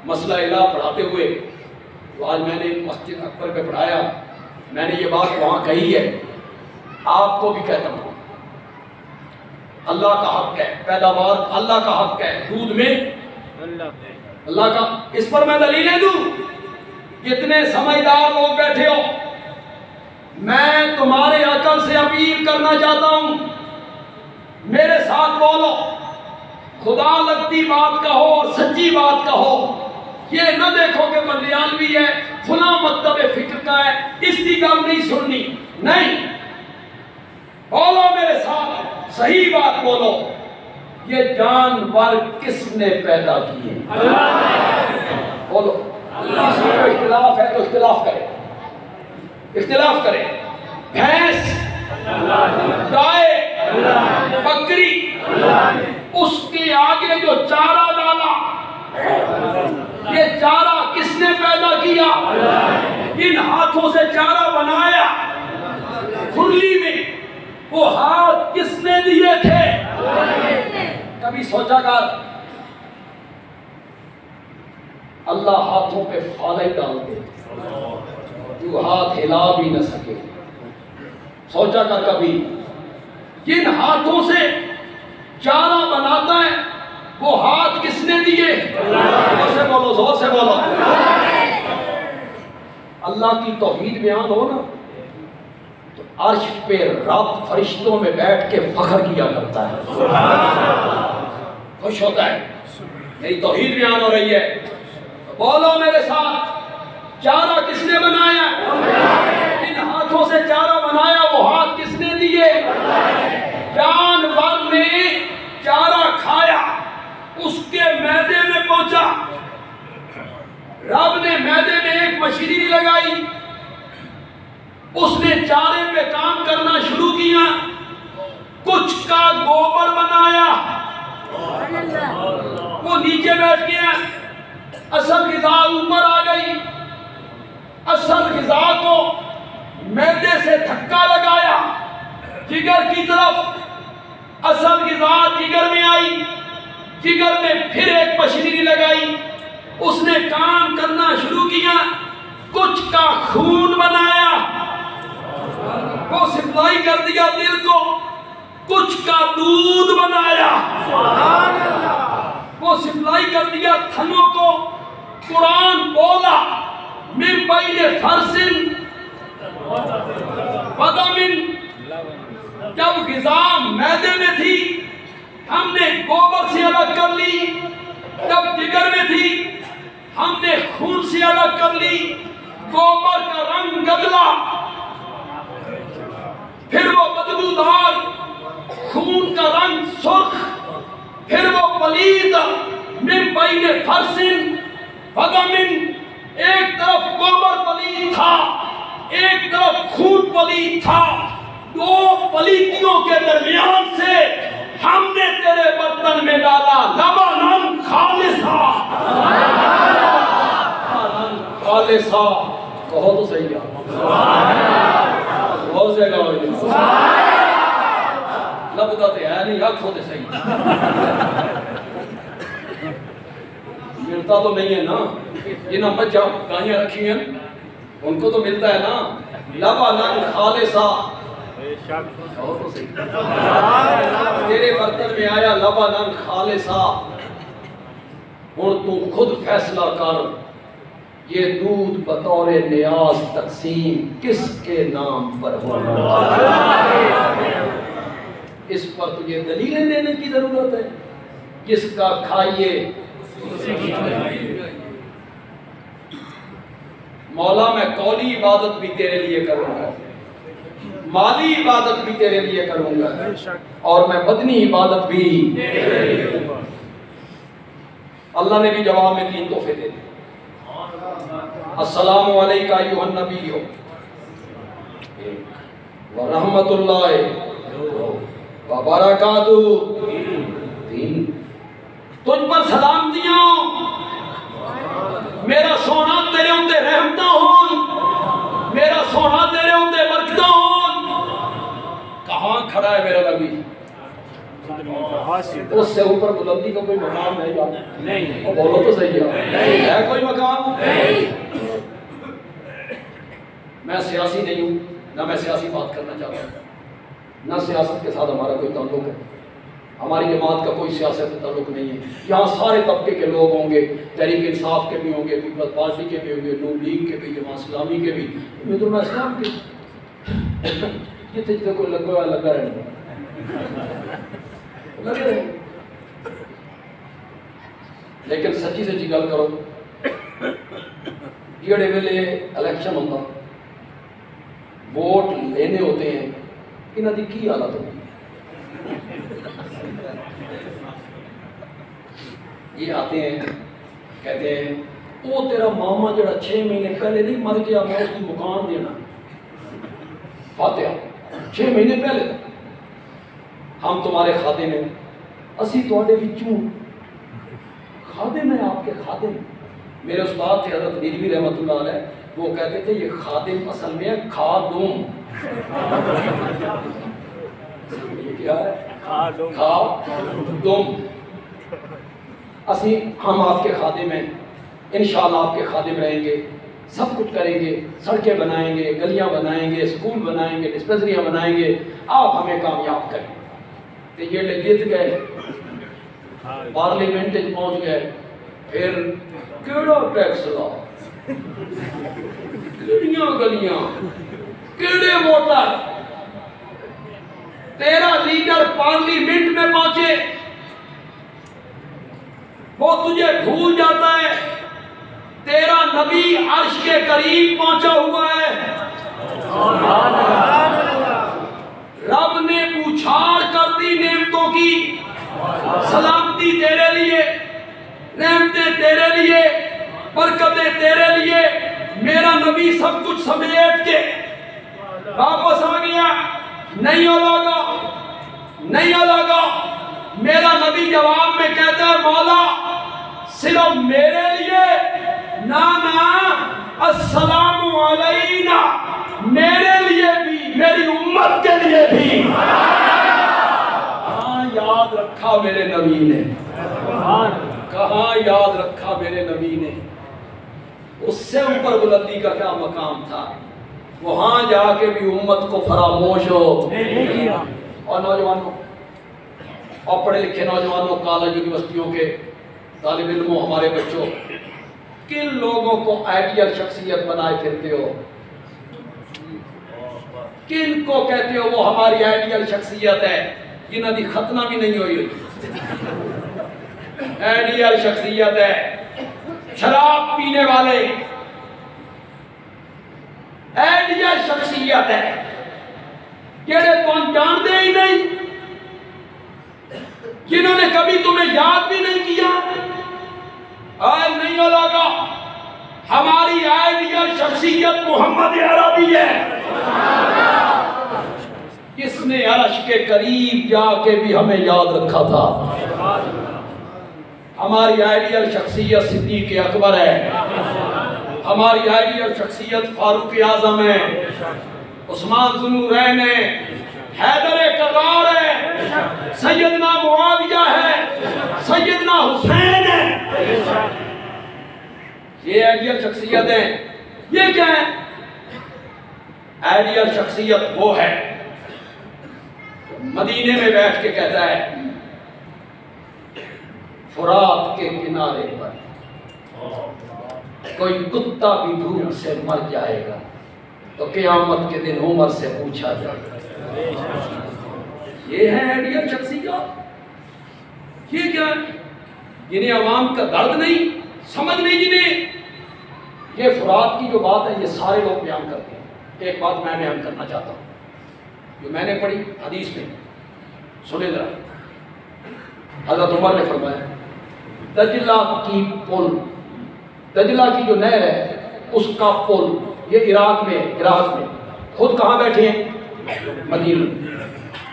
मसला इलाह पढ़ाते हुए, तो आज मैंने मस्जिद अकबर पे पढ़ाया, मैंने ये बात वहां कही है, आपको भी कहता हूं। अल्लाह का हक है, पैदावार अल्लाह का हक है, दूध में अल्लाह का। इस पर मैं दलीलें दूं? कितने समझदार लोग बैठे हो, मैं तुम्हारे अकल से अपील करना चाहता हूं, मेरे साथ बोलो, खुदा लगती बात कहो और सच्ची बात कहो। ये न देखो कि बंदियालवी है, फुला मतलब फिक्र का है, इसकी गल नहीं सुननी। नहीं, बोलो मेरे साथ, सही बात बोलो। ये जानवर किसने पैदा किए? बोलो। इख्तिलाफ है तो इख्तिलाफ करे, इख्तिलाफ करे। भैंस, गाय, बकरी, उसके आगे जो चारा डाला, ये चारा किसने पैदा किया? इन हाथों से चारा बनाया, खुरली में वो हाथ किसने दिए थे? कभी सोचा कर? अल्लाह हाथों पे फाले डाल दे, तू हाथ हिला भी न सके। सोचा कर कभी, जिन हाथों से चारा बनाता है वो हाथ किसने दिए? जोर से बोलो, जोर से बोलो। अल्लाह की तौहीद बयान हो ना, तो अर्श पे रब फरिश्तों में बैठ के फख्र किया करता है, खुश होता है, मेरी तौहीद बयान हो रही है। तो बोलो मेरे साथ, चारा किसने बनाया? इन हाथों से चारा बनाया, वो हाथ किसने दिए? जानवर ने चारा खाया, उसके मैदे में पहुंचा, रब ने मैदे में एक मशीनरी लगाई, उसने चारे पे काम करना शुरू किया, कुछ का गोबर बनाया, वो नीचे बैठ गया, असल ग़िज़ा ऊपर आ गई, असल ग़िज़ा को मैदे से धक्का लगाया जिगर की तरफ, असल ग़िज़ा जिगर में आई, जिगर में फिर एक मशीनरी लगाई, उसने काम करना शुरू किया, कुछ का खून बनाया, वो सप्लाई कर दिया दिल को, कुछ का दूध बनाया, वो सप्लाई कर दिया थनों को। कुरान बोला, मिन बैने फरसिन वदमिन, जब ग़िज़ा मैदे में थी हमने गोबर से अलग कर ली, जब जिगर में थी हमने खून से अलग कर ली, गोबर का रंग बदला, फिर वो बदबूदार, खून का रंग सुर्ख, फिर वो पलीद, मिन बैने फरसिन फदमिन, एक तरफ गोबर पलीत था, एक तरफ खून पलीत था, दो पलीतियों के दरमियान से हमने तेरे बर्तन में डाला लबानन खालिसा। खालिसा कहो तो सही है, बहुत से कहो, लबदा तो है नहीं, आखो तो सही। मिलता तो नहीं है ना, जिन्हें मज्जा गायें रखी हैं उनको तो मिलता है ना, लबानन खालिसा। तेरे बर्तन में आया लबानन खालिसा। और तू खुद फैसला कर, ये दूध बतौर नियाज तकसीम किसके नाम पर होगा। इस पर तुझे दलीलें देने की जरूरत है, किसका खाइए। मौला मैं कौली इबादत भी तेरे लिए करूंगा, माली इबादत भी तेरे लिए करूंगा, और मैं बदनी इबादत भी। अल्लाह ने भी जवाब में 3 तोहफे दे दिए। अस्सलामु अलैका अय्युहन नबिय्यु व रहमतुल्लाहि व बरकातुहू। 3 तुझ पर सलामतियां, मेरा सोना तेरे उत्ते रहमतां होन, मेरा सोना तेरे उत्ते बरकतां होन। कहां खड़ा है मेरा नबी? उससे ऊपर बुलंदी का कोई मकाम है या नहीं? और बोलो तो सही है कोई मकाम? नहीं। मैं सियासी नहीं हूं, ना मैं सियासी बात करना चाहता हूं, ना सियासत के साथ हमारा कोई ताल्लुक है। हमारी जमात का कोई सियासत से ताल्लुक नहीं है। यहाँ सारे तबके के लोग होंगे, तहरीक इंसाफ के भी होंगे, पीपल्स पार्टी के भी होंगे, नून लीग के भी, जमात इस्लामी के भी, मिजुलमा इस्लाम के, जितने कोई लगा रहे लगे रहे। लेकिन सच्ची सच्ची गल करो, जेड़े वेले इलेक्शन होता, वोट लेने होते हैं, इन्हों की की हालत होती है। ये आते हैं, कहते हैं वो तेरा मामा जरा 6 महीने पहले नहीं मर गया, मैं उसकी मुकाम देना। फातिहा 6 महीने पहले हम तुम्हारे खाते में, असी तुहाडे विचों खादे में, आपके खादे में। मेरे उस्ताद थे हज़रत नीलवी रहमतुल्लाह अलैह, वो कहते थे ये खादिम असल में खादुम। ये क्या है? खादुम। असी हम आपके खादिम हैं, इंशाअल्लाह आपके खादिम रहेंगे, सब कुछ करेंगे, सड़कें बनाएंगे, गलियां बनाएंगे, स्कूल बनाएंगे, डिस्पेंसरियां बनाएंगे, आप हमें कामयाब करें। तो ये जीत गए, पार्लियामेंट पहुंच गए, फिर केड़ा टैक्स ला, केड़ियां गलियां, केड़े वोटर। तेरा लीडर पार्लियामेंट में पहुंचे, वो तुझे भूल जाता है। तेरा नबी अर्श के करीब पहुंचा हुआ है। रब ने पूछाड़ कर दी नेमतों की, सलामती तेरे लिए, रहमतें तेरे लिए, बरकतें तेरे लिए। मेरा नबी सब कुछ समेट के वापस आ गया, नहीं अलगा, नहीं अलगा। मेरा नबी जवाब में कहता है, मौला सिर्फ मेरे लिए ना, अस्सलामु अलैना, मेरे लिए भी, मेरी उम्मत के लिए भी। हाँ, याद रखा मेरे नबी ने, कहाँ याद रखा मेरे नबी ने। उससे ऊपर बुलंदी का क्या मकाम था, वहां जाके भी उम्मत को फरामोश हो। और नौजवानों, और पढ़े लिखे नौजवानों, कॉलेज यूनिवर्सिटियों के तालिब इल्मों, हमारे बच्चों, किन लोगों को आइडियल शख्सियत बनाए फिरते हो? किन को कहते हो वो हमारी आइडियल शख्सियत है? जिन्हों की खतना भी नहीं हुई आइडियल शख्सियत है। शराब पीने वाले आइडियल शख्सियत है, जेड़े तुम जानते ही नहीं, जिन्होंने कभी तुम्हें याद भी नहीं किया। नहीं लगा हमारी आइडियल शख्सियत मोहम्मद अरबी है, इसने अर्श के करीब जाके भी हमें याद रखा था। हमारी आइडियल शख्सियत सिद्दीक अकबर है, हमारी आइडियल शख्सियत फारूक आजम है, उस्मान ज़ुन्नूरैन है, हैदर कर्रार है, सैयदना मुआविया है, सैयदना हुसैन है। ये आइडियल शख्सियत है। ये क्या है? आइडियल शख्सियत वो है मदीने में बैठ के कहता है फुरात के किनारे पर कोई कुत्ता भी भूख से मर जाएगा तो क़यामत के दिन उमर से पूछा जाएगा। ये है आइडियल शख्सियत। ये क्या है? जिन्हें अवाम का दर्द नहीं, समझ नहीं, जिन्हें ये फुरात की जो बात है ये सारे लोग बयान करते हैं। एक बात मैं बयान करना चाहता हूँ जो मैंने पढ़ी हदीस में, सुने जरा। हज़रत उमर ने फरमाया दजला की पुल, दजला की जो नहर है उसका पुल, ये इराक में खुद कहाँ बैठे हैं? मदीना।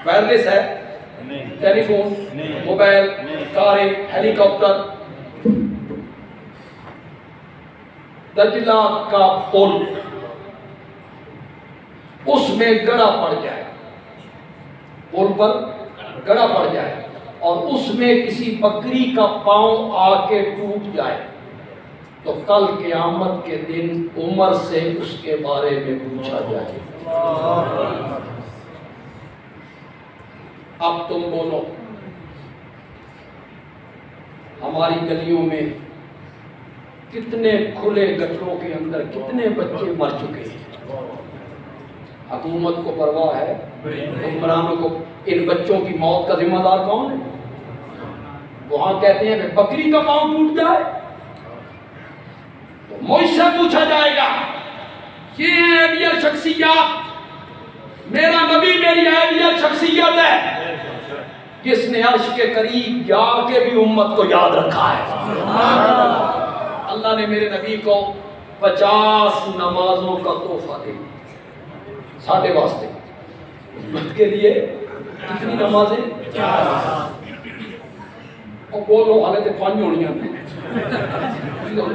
वायरलेस है, टेलीफोन, मोबाइल, कारें, हेलीकॉप्टर। दजला का पुल, उसमें गड़ा पड़ जाए, पुल पर गड़ा पड़ जाए और उसमें किसी बकरी का पांव आके टूट जाए तो कल क़यामत के दिन उमर से उसके बारे में पूछा जाए। अब तुम बोलो, हमारी गलियों में कितने खुले गटरों के अंदर कितने बच्चे मर चुके हैं। हुकूमत को परवाह है? हुक्मरानों को? इन बच्चों की मौत का जिम्मेदार कौन है? वहां कहते हैं कि बकरी का पांव टूट जाए तो मुझसे पूछा जाएगा। ये आइडियल शख्सियत, मेरा नबी मेरी आइडियल शख्सियत है जिसने अर्श के करीब जाके भी उम्मत को याद रखा है। अल्लाह ने मेरे नबी को 50 नमाजों का तोहफा दे साढ़े वास्ते, उम्मत के लिए। कितनी नमाजें? 50। और बोलो हाले तो 5 होनी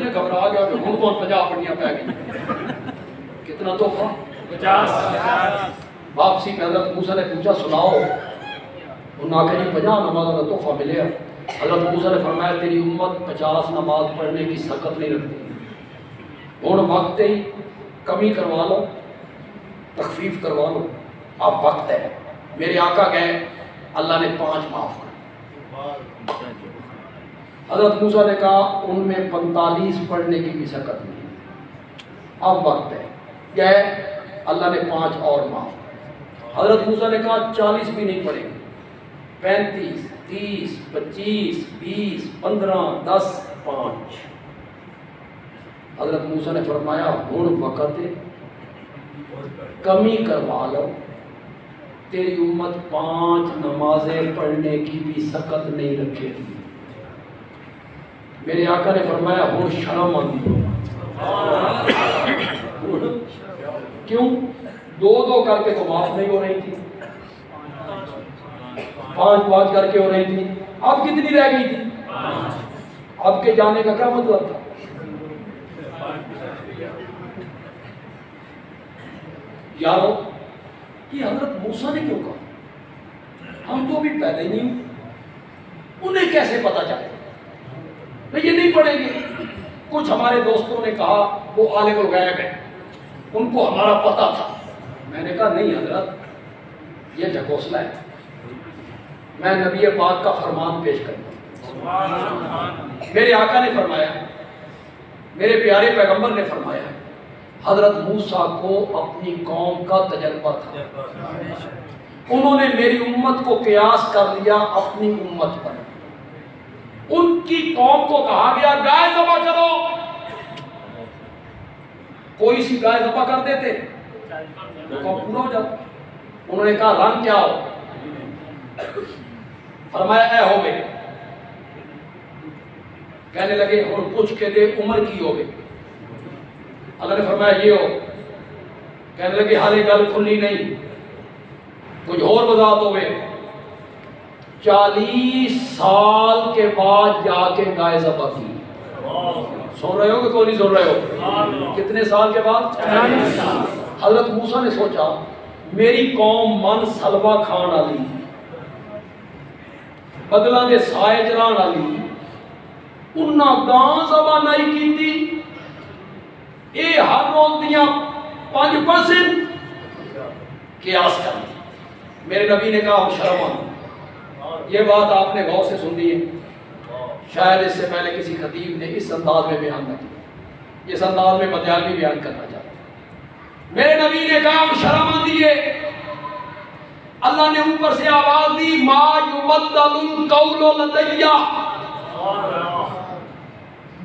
घबरा गया कि हूँ कौन 50 पढ़निया पै गई। कितना तोहफा? 50। वापसी में हज़रत मूसा ने पूछा सुनाओ, उन्होंने आखिर जी 50 नमाज़ों का तोहफा मिले। हज़रत मूसा ने फरमाया तेरी उम्मत 50 नमाज पढ़ने की सकत नहीं रखती, हूँ वक्त ही कमी करवा लो, तखफीफ करवा लो, अब वक्त है। मेरे आका गए, अल्लाह ने 5 माफ़ कर। हज़रत मूसा ने कहा उनमें 45 पढ़ने की भी सकत नहीं, अब वक्त है। गए, अल्लाह ने 5 और माफ़। हज़रत मूसा ने कहा 40 भी नहीं पढ़ेंगे, 35, 30, 25, 20, 15, 10, 5। हज़रत मूसा ने फरमाया हुण वक़्त है, कमी करवा लो, तेरी उम्मत 5 नमाजें पढ़ने की भी सकत नहीं रखेगी। मेरे आका ने फरमाया हुण शर्म आती। क्यों? 2-2 करके तो माफ नहीं हो रही थी, 5-5 करके हो रही थी, अब कितनी रह गई थी? अब के जाने का क्या मतलब था? यारो, ये हज़रत मूसा ने क्यों कहा? हम तो अभी पैदा ही नहीं हुए, उन्हें कैसे पता चले? ये नहीं पढ़ेंगे। कुछ हमारे दोस्तों ने कहा वो आलिमुल गैब है, उनको हमारा पता था। मैंने कहा नहीं हजरत, ये ढकोसला है। मैं नबी पाक का फरमान पेश करता हूँ। मेरे आका ने फरमाया, मेरे प्यारे पैगंबर ने फरमाया, हजरत मूसा को अपनी कौम का तजर्बा था। उन्होंने मेरी उम्मत को कियास कर लिया अपनी उम्मत पर। उनकी कौम को कहा गया गाय ज़बह करो, कोई सी गाय ज़बह कर देते तो कौम पूरा हो जाता। उन्होंने कहा रंग क्या हो? फरमाया ऐ हो गए। कहने लगे और पूछ के दे उम्र की हो गई। अल्लाह ने फरमाया ये हो। कहने लगे हाले गल खुली नहीं, कुछ और वजात हो गए। 40 साल के बाद जाके गाय ज़बह की। सुन रहे हो कि कोई नहीं सुन रहे हो? कितने साल के बाद? 40 साल। हजरत मूसा ने सोचा मेरी कौम मन सलवा खान वाली, बदलों के साए चलाने वाली, उन्हें गां ज़बह नहीं की। ये हर रोज दियां 5% कियास कर दी। मेरे नबी ने कहा शर्म। ये बात आपने गौर से सुन ली है, शायद इससे पहले किसी खतीब ने इस अंदाज में बयान न किया। इस अंदाज में बदयाली बयान करना चाहता। मेरे नबी ने कहा शर्म दिए। अल्लाह ने ऊपर से आवाज दी मा युबद्दलुल कौलु लदैया,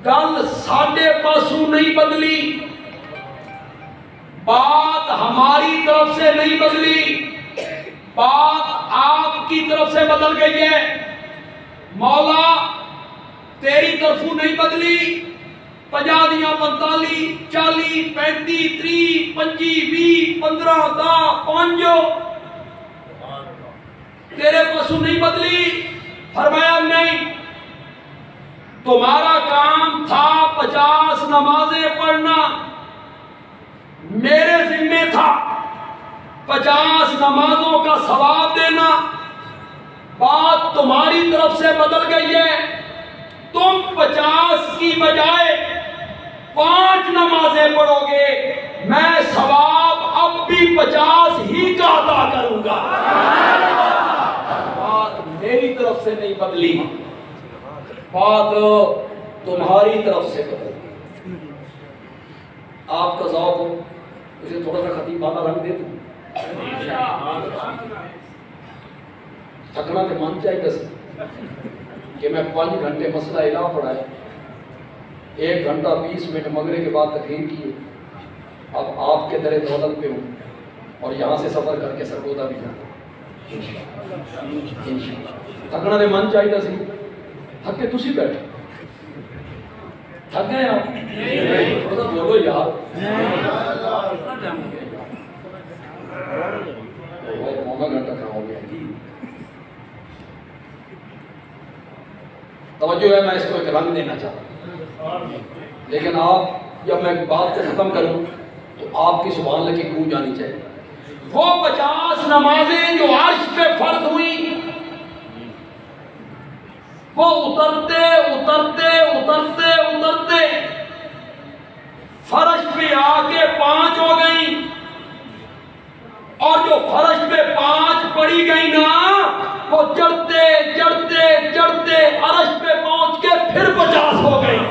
गल साडे पासों नहीं बदली, बात हमारी तरफ से नहीं बदली, बात आपकी तरफ से बदल गई है। मौला तेरी तरफों नहीं बदली। 50 दियां 45 40 35 30 25 20 15 10 5 तेरे पासों नहीं बदली। फरमाया नहीं, तुम्हारा काम था 50 नमाजें पढ़ना, मेरे जिम्मे था 50 नमाजों का सवाब देना। बात तुम्हारी तरफ से बदल गई है, तुम 50 की बजाय 5 नमाजें पढ़ोगे, मैं सवाब अब भी 50 ही का अदा करूंगा। बात मेरी तरफ से नहीं बदली, बात तुम्हारी तरफ से बदल गई। आपका ज़ौक़ हो, उसे थोड़ा सा खतीब वाला रंग दे दूं। थकना तो मन चाहिए दस कि मैं 5 घंटे मसला इला पढ़ाया, 1 घंटा 20 मिनट मगरे के बाद तकरीर की। अब आपके दरे दौलत पे हूँ और यहाँ से सफ़र करके सरगोदा भी जाना। थकना तो मन चाहिए सी, थके तुसी बैठे, थक गए आप? तो बोलो यार, पौना घंटा कहाँ हो गया। तवज्जो है, मैं इसको एक रंग देना चाहता हूँ, लेकिन आप जब मैं बात को खत्म करूं तो आपकी सुभान लगी गूंज आनी चाहिए। वो 50 नमाजें जो अर्श पे फर्ज हुई, वो उतरते उतरते उतरते उतरते फर्श पे आके 5 हो गई, और जो फर्श पे 5 पड़ी गई ना, वो चढ़ते चढ़ते चढ़ते अर्श पे पहुंच के फिर 50 हो गई।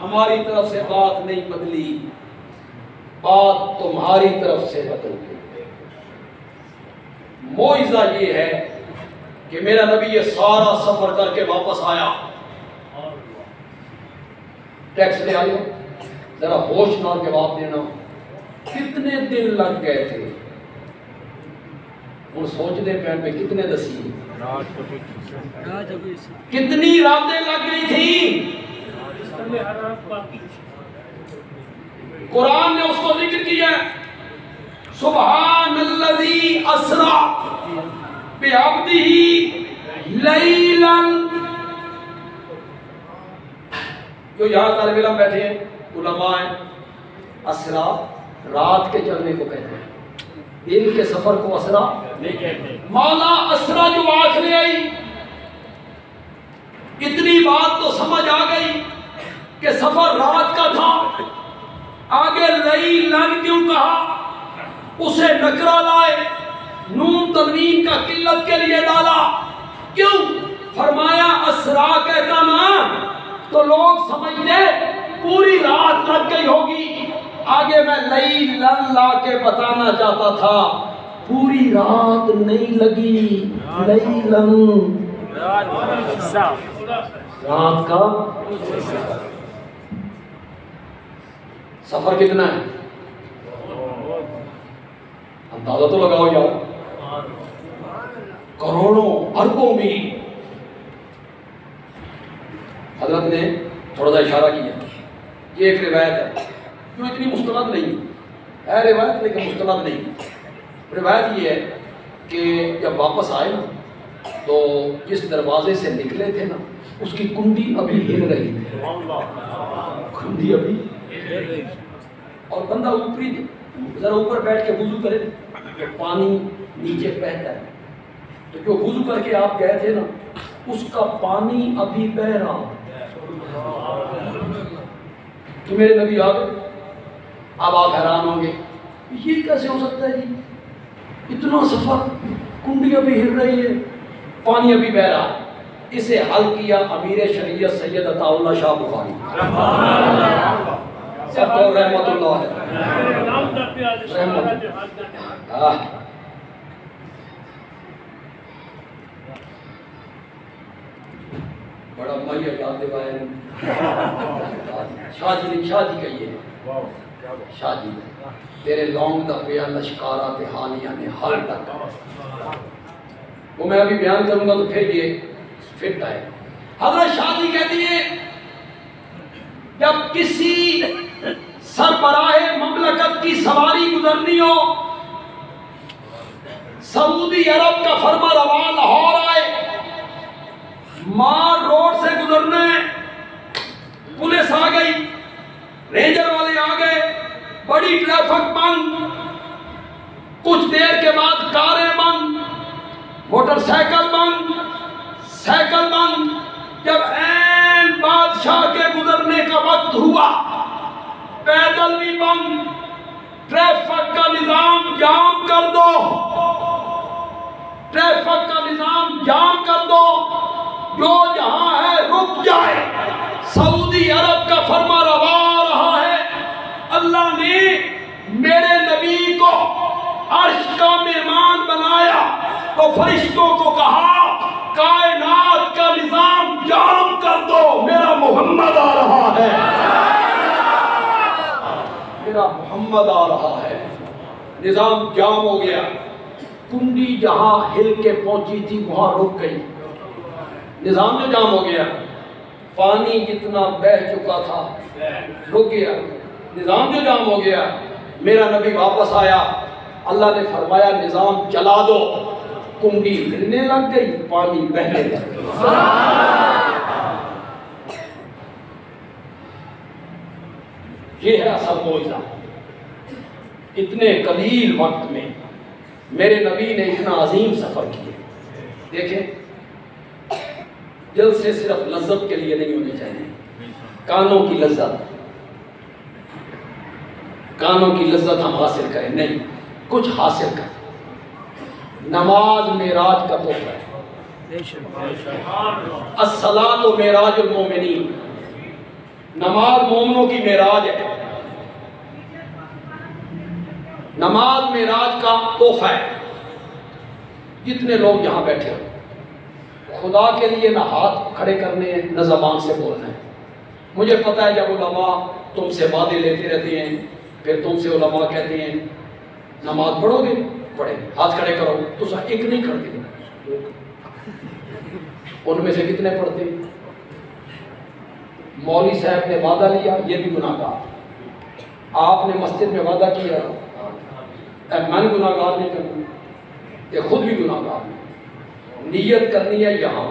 हमारी तरफ से बात नहीं बदली, बात तुम्हारी तरफ से बदल गई। मोइज़ा ये है कि मेरा नबी ये सारा सफर करके वापस आया। टैक्स ले आयो, जरा होशनार जवाब देना, कितने दिन लग गए थे? और सोचने पे कितने दसी, कितनी रातें लग गई थी। कुरान ने उसको जिक्र किया, सुब्हानल्लज़ी अस्रा बिअब्दिही लैलन। जो यहाँ तालिब इल्म बैठे हैं, उलमा हैं, अस्रा रात के चलने को कहते हैं, दिन के सफर को असरा नहीं कहते। मौला असरा जो आखिर आई, इतनी बात तो समझ आ गई कि सफर रात का था। आगे लैलन क्यों कहा? उसे नकरा लाए, नून तनवीन का किल्लत के लिए डाला। क्यों? फरमाया असरा कहता ना तो लोग समझते पूरी रात लग गई होगी। आगे मैं लैलन ला के बताना चाहता था, पूरी रात नहीं लगी, लैलन रात का सफर कितना है? अंदाजा तो लगाओ यार, करोड़ों अरबों मील। हजरत ने थोड़ा सा इशारा किया, ये एक रिवायत है जो इतनी मुस्तनद नहीं है रिवायत, लेकिन मुस्तनद नहीं। रिवायत ये है कि जब वापस आए ना तो जिस दरवाजे से निकले थे ना उसकी कुंडी अभी हिल रही थी, कुंडी अभी और बंदा ऊपरी जरा ऊपर बैठ के वुजू करे तो पानी नीचे बहता है, तो जो वुजू करके आप गए थे ना उसका पानी अभी बह रहा। तो मेरे नबी आ गए। अब आप हैरान होंगे ये कैसे हो सकता है जी, इतना सफर, कुंडी अभी हिल रही है, पानी अभी बह रहा। इसे हल किया अमीर शरीयत सैयद अताउल्लाह शाह बुखारी रहमतुल्लाह है। बड़ा मैया याद दिवाया शाहजी कहिए, शाहजी तेरे लौंग दा पिया लश्कारा ते हानिया ने हाल तक, वो मैं अभी बयान करूंगा तो फिर ये फिट आए। हजरत शाहजी कहती है जब किसी सरबराहे ममलकत की सवारी गुजरनी हो, सऊदी अरब का फरमा रवा लाहौर आए, मार रोड से गुजरने, पुलिस आ गई, रेंजर वाले आ गए, बड़ी ट्रैफिक बंद, कुछ देर के बाद कारें बंद, मोटरसाइकिल बंद, साइकिल बंद। जब ऐन बादशाह के गुजरने का वक्त हुआ, पैदल भी बंद, ट्रैफिक का निजाम जाम कर दो, ट्रैफिक का निजाम जाम कर दो, जो जहां है रुक जाए। सऊदी अरब का फरमा रवा रहा है। अल्लाह ने मेरे नबी को अर्श का मेहमान बनाया तो फरिश्तों को कहा कायनात का निजाम जाम कर दो, मेरा मोहम्मद आ रहा है, मेरा मोहम्मद आ रहा है। निजाम जाम हो गया, कुंडी जहां हिल के पहुंची थी वहां रुक गई, निजाम जो जाम हो गया, पानी जितना बह चुका था रुक गया, निजाम जो जाम हो गया। मेरा नबी वापस आया, अल्लाह ने फरमाया निजाम चला दो, कुंडी हिलने लग गई, पानी बहने लग गया। ये है असल मौइज़ा। इतने कलील वक्त में मेरे नबी ने इतना अजीम सफर किया। देखें, जलसे सिर्फ लज्जत के लिए नहीं होने चाहिए, कानों की लज्जत, कानों की लज्जत हम हासिल करें, नहीं कुछ हासिल करें। नमाज मेराज का तोहफा है, अस्सलातु मेराजुल मोमिनीन, नमाज मोमिनों की मेराज है, नमाज मेराज का तोहफा है। जितने लोग यहाँ बैठे हो, खुदा के लिए ना हाथ खड़े करने हैं न ज़बान से बोलना है। मुझे पता है जब उलमा तुमसे वादे लेते रहते हैं, फिर तुमसे उलमा कहते हैं नमाज पढ़ोगे, पढ़ेंगे, हाथ खड़े करो, तो एक नहीं करते, उनमें से कितने पढ़ते? मौलवी साहब ने वादा लिया, ये भी गुनाहगार। आपने मस्जिद में वादा किया, मैं गुनाहगार नहीं करूँ, ये खुद भी गुनाहगार। नियत करनी है यहाँ,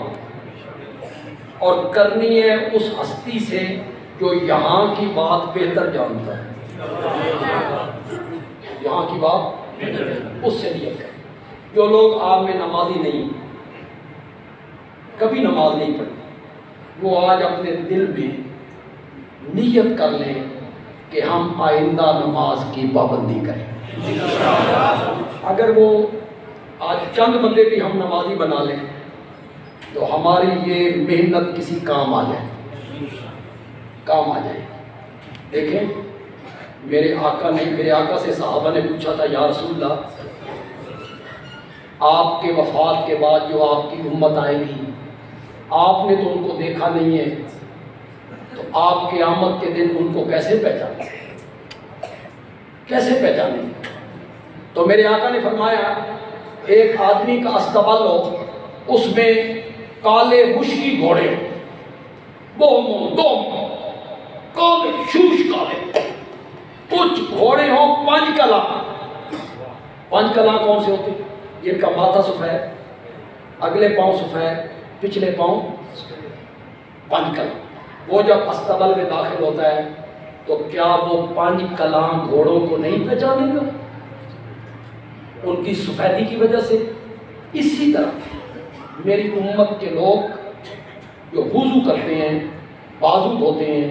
और करनी है उस हस्ती से जो यहाँ की बात बेहतर जानता है, यहाँ की बात उससे नियत कर। जो लोग आप में नमाजी नहीं, कभी नमाज नहीं पढ़ी, वो आज अपने दिल में नियत कर लें कि हम आइंदा नमाज की पाबंदी करें। अगर वो आज चंद बंदे भी हम नमाजी बना लें तो हमारी ये मेहनत किसी काम आ जाए, काम आ जाए। देखें, मेरे आका से साहबा ने पूछा था, या रसूलल्लाह, आपके वफात के बाद जो आपकी उम्मत आएगी, आपने तो उनको देखा नहीं है, तो आप क़यामत के दिन उनको कैसे पहचाने, कैसे पहचाने? तो मेरे आका ने फरमाया, एक आदमी का अस्तबल हो, उसमें काले मुश्की घोड़े हो, दो काले शूश काले, कुछ घोड़े हो पंज कला। पंज कला कौन से होते? जिनका माथा सफेद, अगले पांव सफेद, पिछले पांव पंज कला। वो जब अस्तबल में दाखिल होता है तो क्या वो पंज कलाम घोड़ों को नहीं पहचानेगा उनकी सफेदी की वजह से? इसी तरह मेरी उम्मत के लोग जो वुजू करते हैं, बाजू धोते हैं,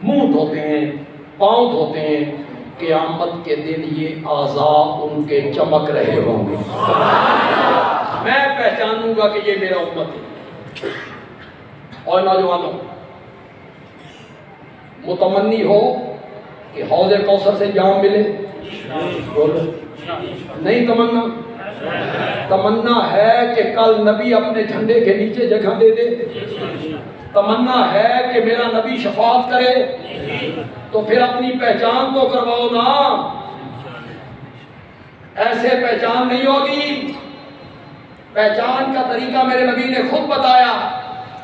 मुंह धोते हैं, पाँव धोते हैं, क़यामत के दिन ये आज़ा उनके चमक रहे होंगे। मैं पहचानूंगा कि ये मेरा उम्मत है। और नौजवानों, मुतमन्नी हो कि हौज़े कौसर से जाम मिले? बोलो। नहीं तमन्ना? तमन्ना है कि कल नबी अपने झंडे के नीचे जगह दे दे। तमन्ना है कि मेरा नबी शफाअत करे। तो फिर अपनी पहचान तो करवाओ ना। ऐसे पहचान नहीं होगी। पहचान का तरीका मेरे नबी ने खुद बताया।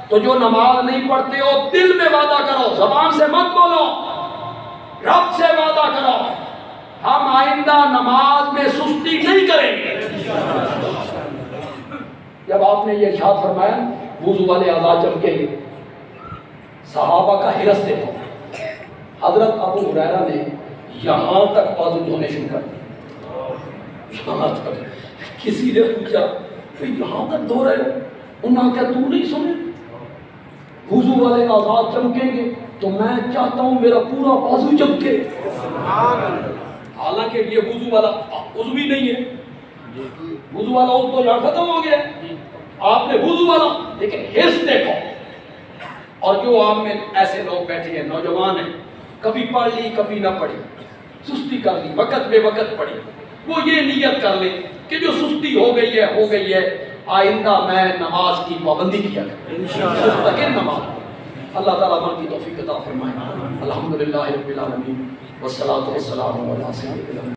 तो जो नमाज नहीं पढ़ते हो, दिल में वादा करो, जबान से मत बोलो, रब से वादा करो, हम आइंदा नमाज में सुस्ती नहीं करेंगे। जब आपने ये इरशाद फरमाया वुजू वाले आज़ाद चमकेंगे, सहाबा का हिरस देखो। हजरत अबू हुरैरा ने यहाँ तक बाजू धोने शुरू कर दिए। यहाँ तक किसी ने पूछा तो यहाँ तक धो रहे हो? उन्होंने क्या तू नहीं सुने? वुजू वाले आज़ाद चमकेंगे तो मैं चाहता हूँ मेरा पूरा बाजू चमके। हालांकि ये वुजू वाला उज़्व भी नहीं है। वुजू वाला उज़्व तो यहाँ खत्म हो गया। आपने वुजू वाला, लेकिन हिर्स देखो। और जो आप में ऐसे लोग बैठे हैं, नौजवान हैं, कभी पढ़ ली कभी ना पढ़ी, सुस्ती कर ली, वक़्त बेवक़्त पढ़ी, वो ये नियत कर ले कि जो सुस्ती हो गई है, आइंदा मैं नमाज की पाबंदी किया करूं, मुस्तकिल नमाज। अल्लाह ताला अमल की तौफीक अता फरमाए। अल्हम्दुलिल्लाहि रब्बिल आलमीन वस्सलातु वस्सलामु अला सय्यिदिल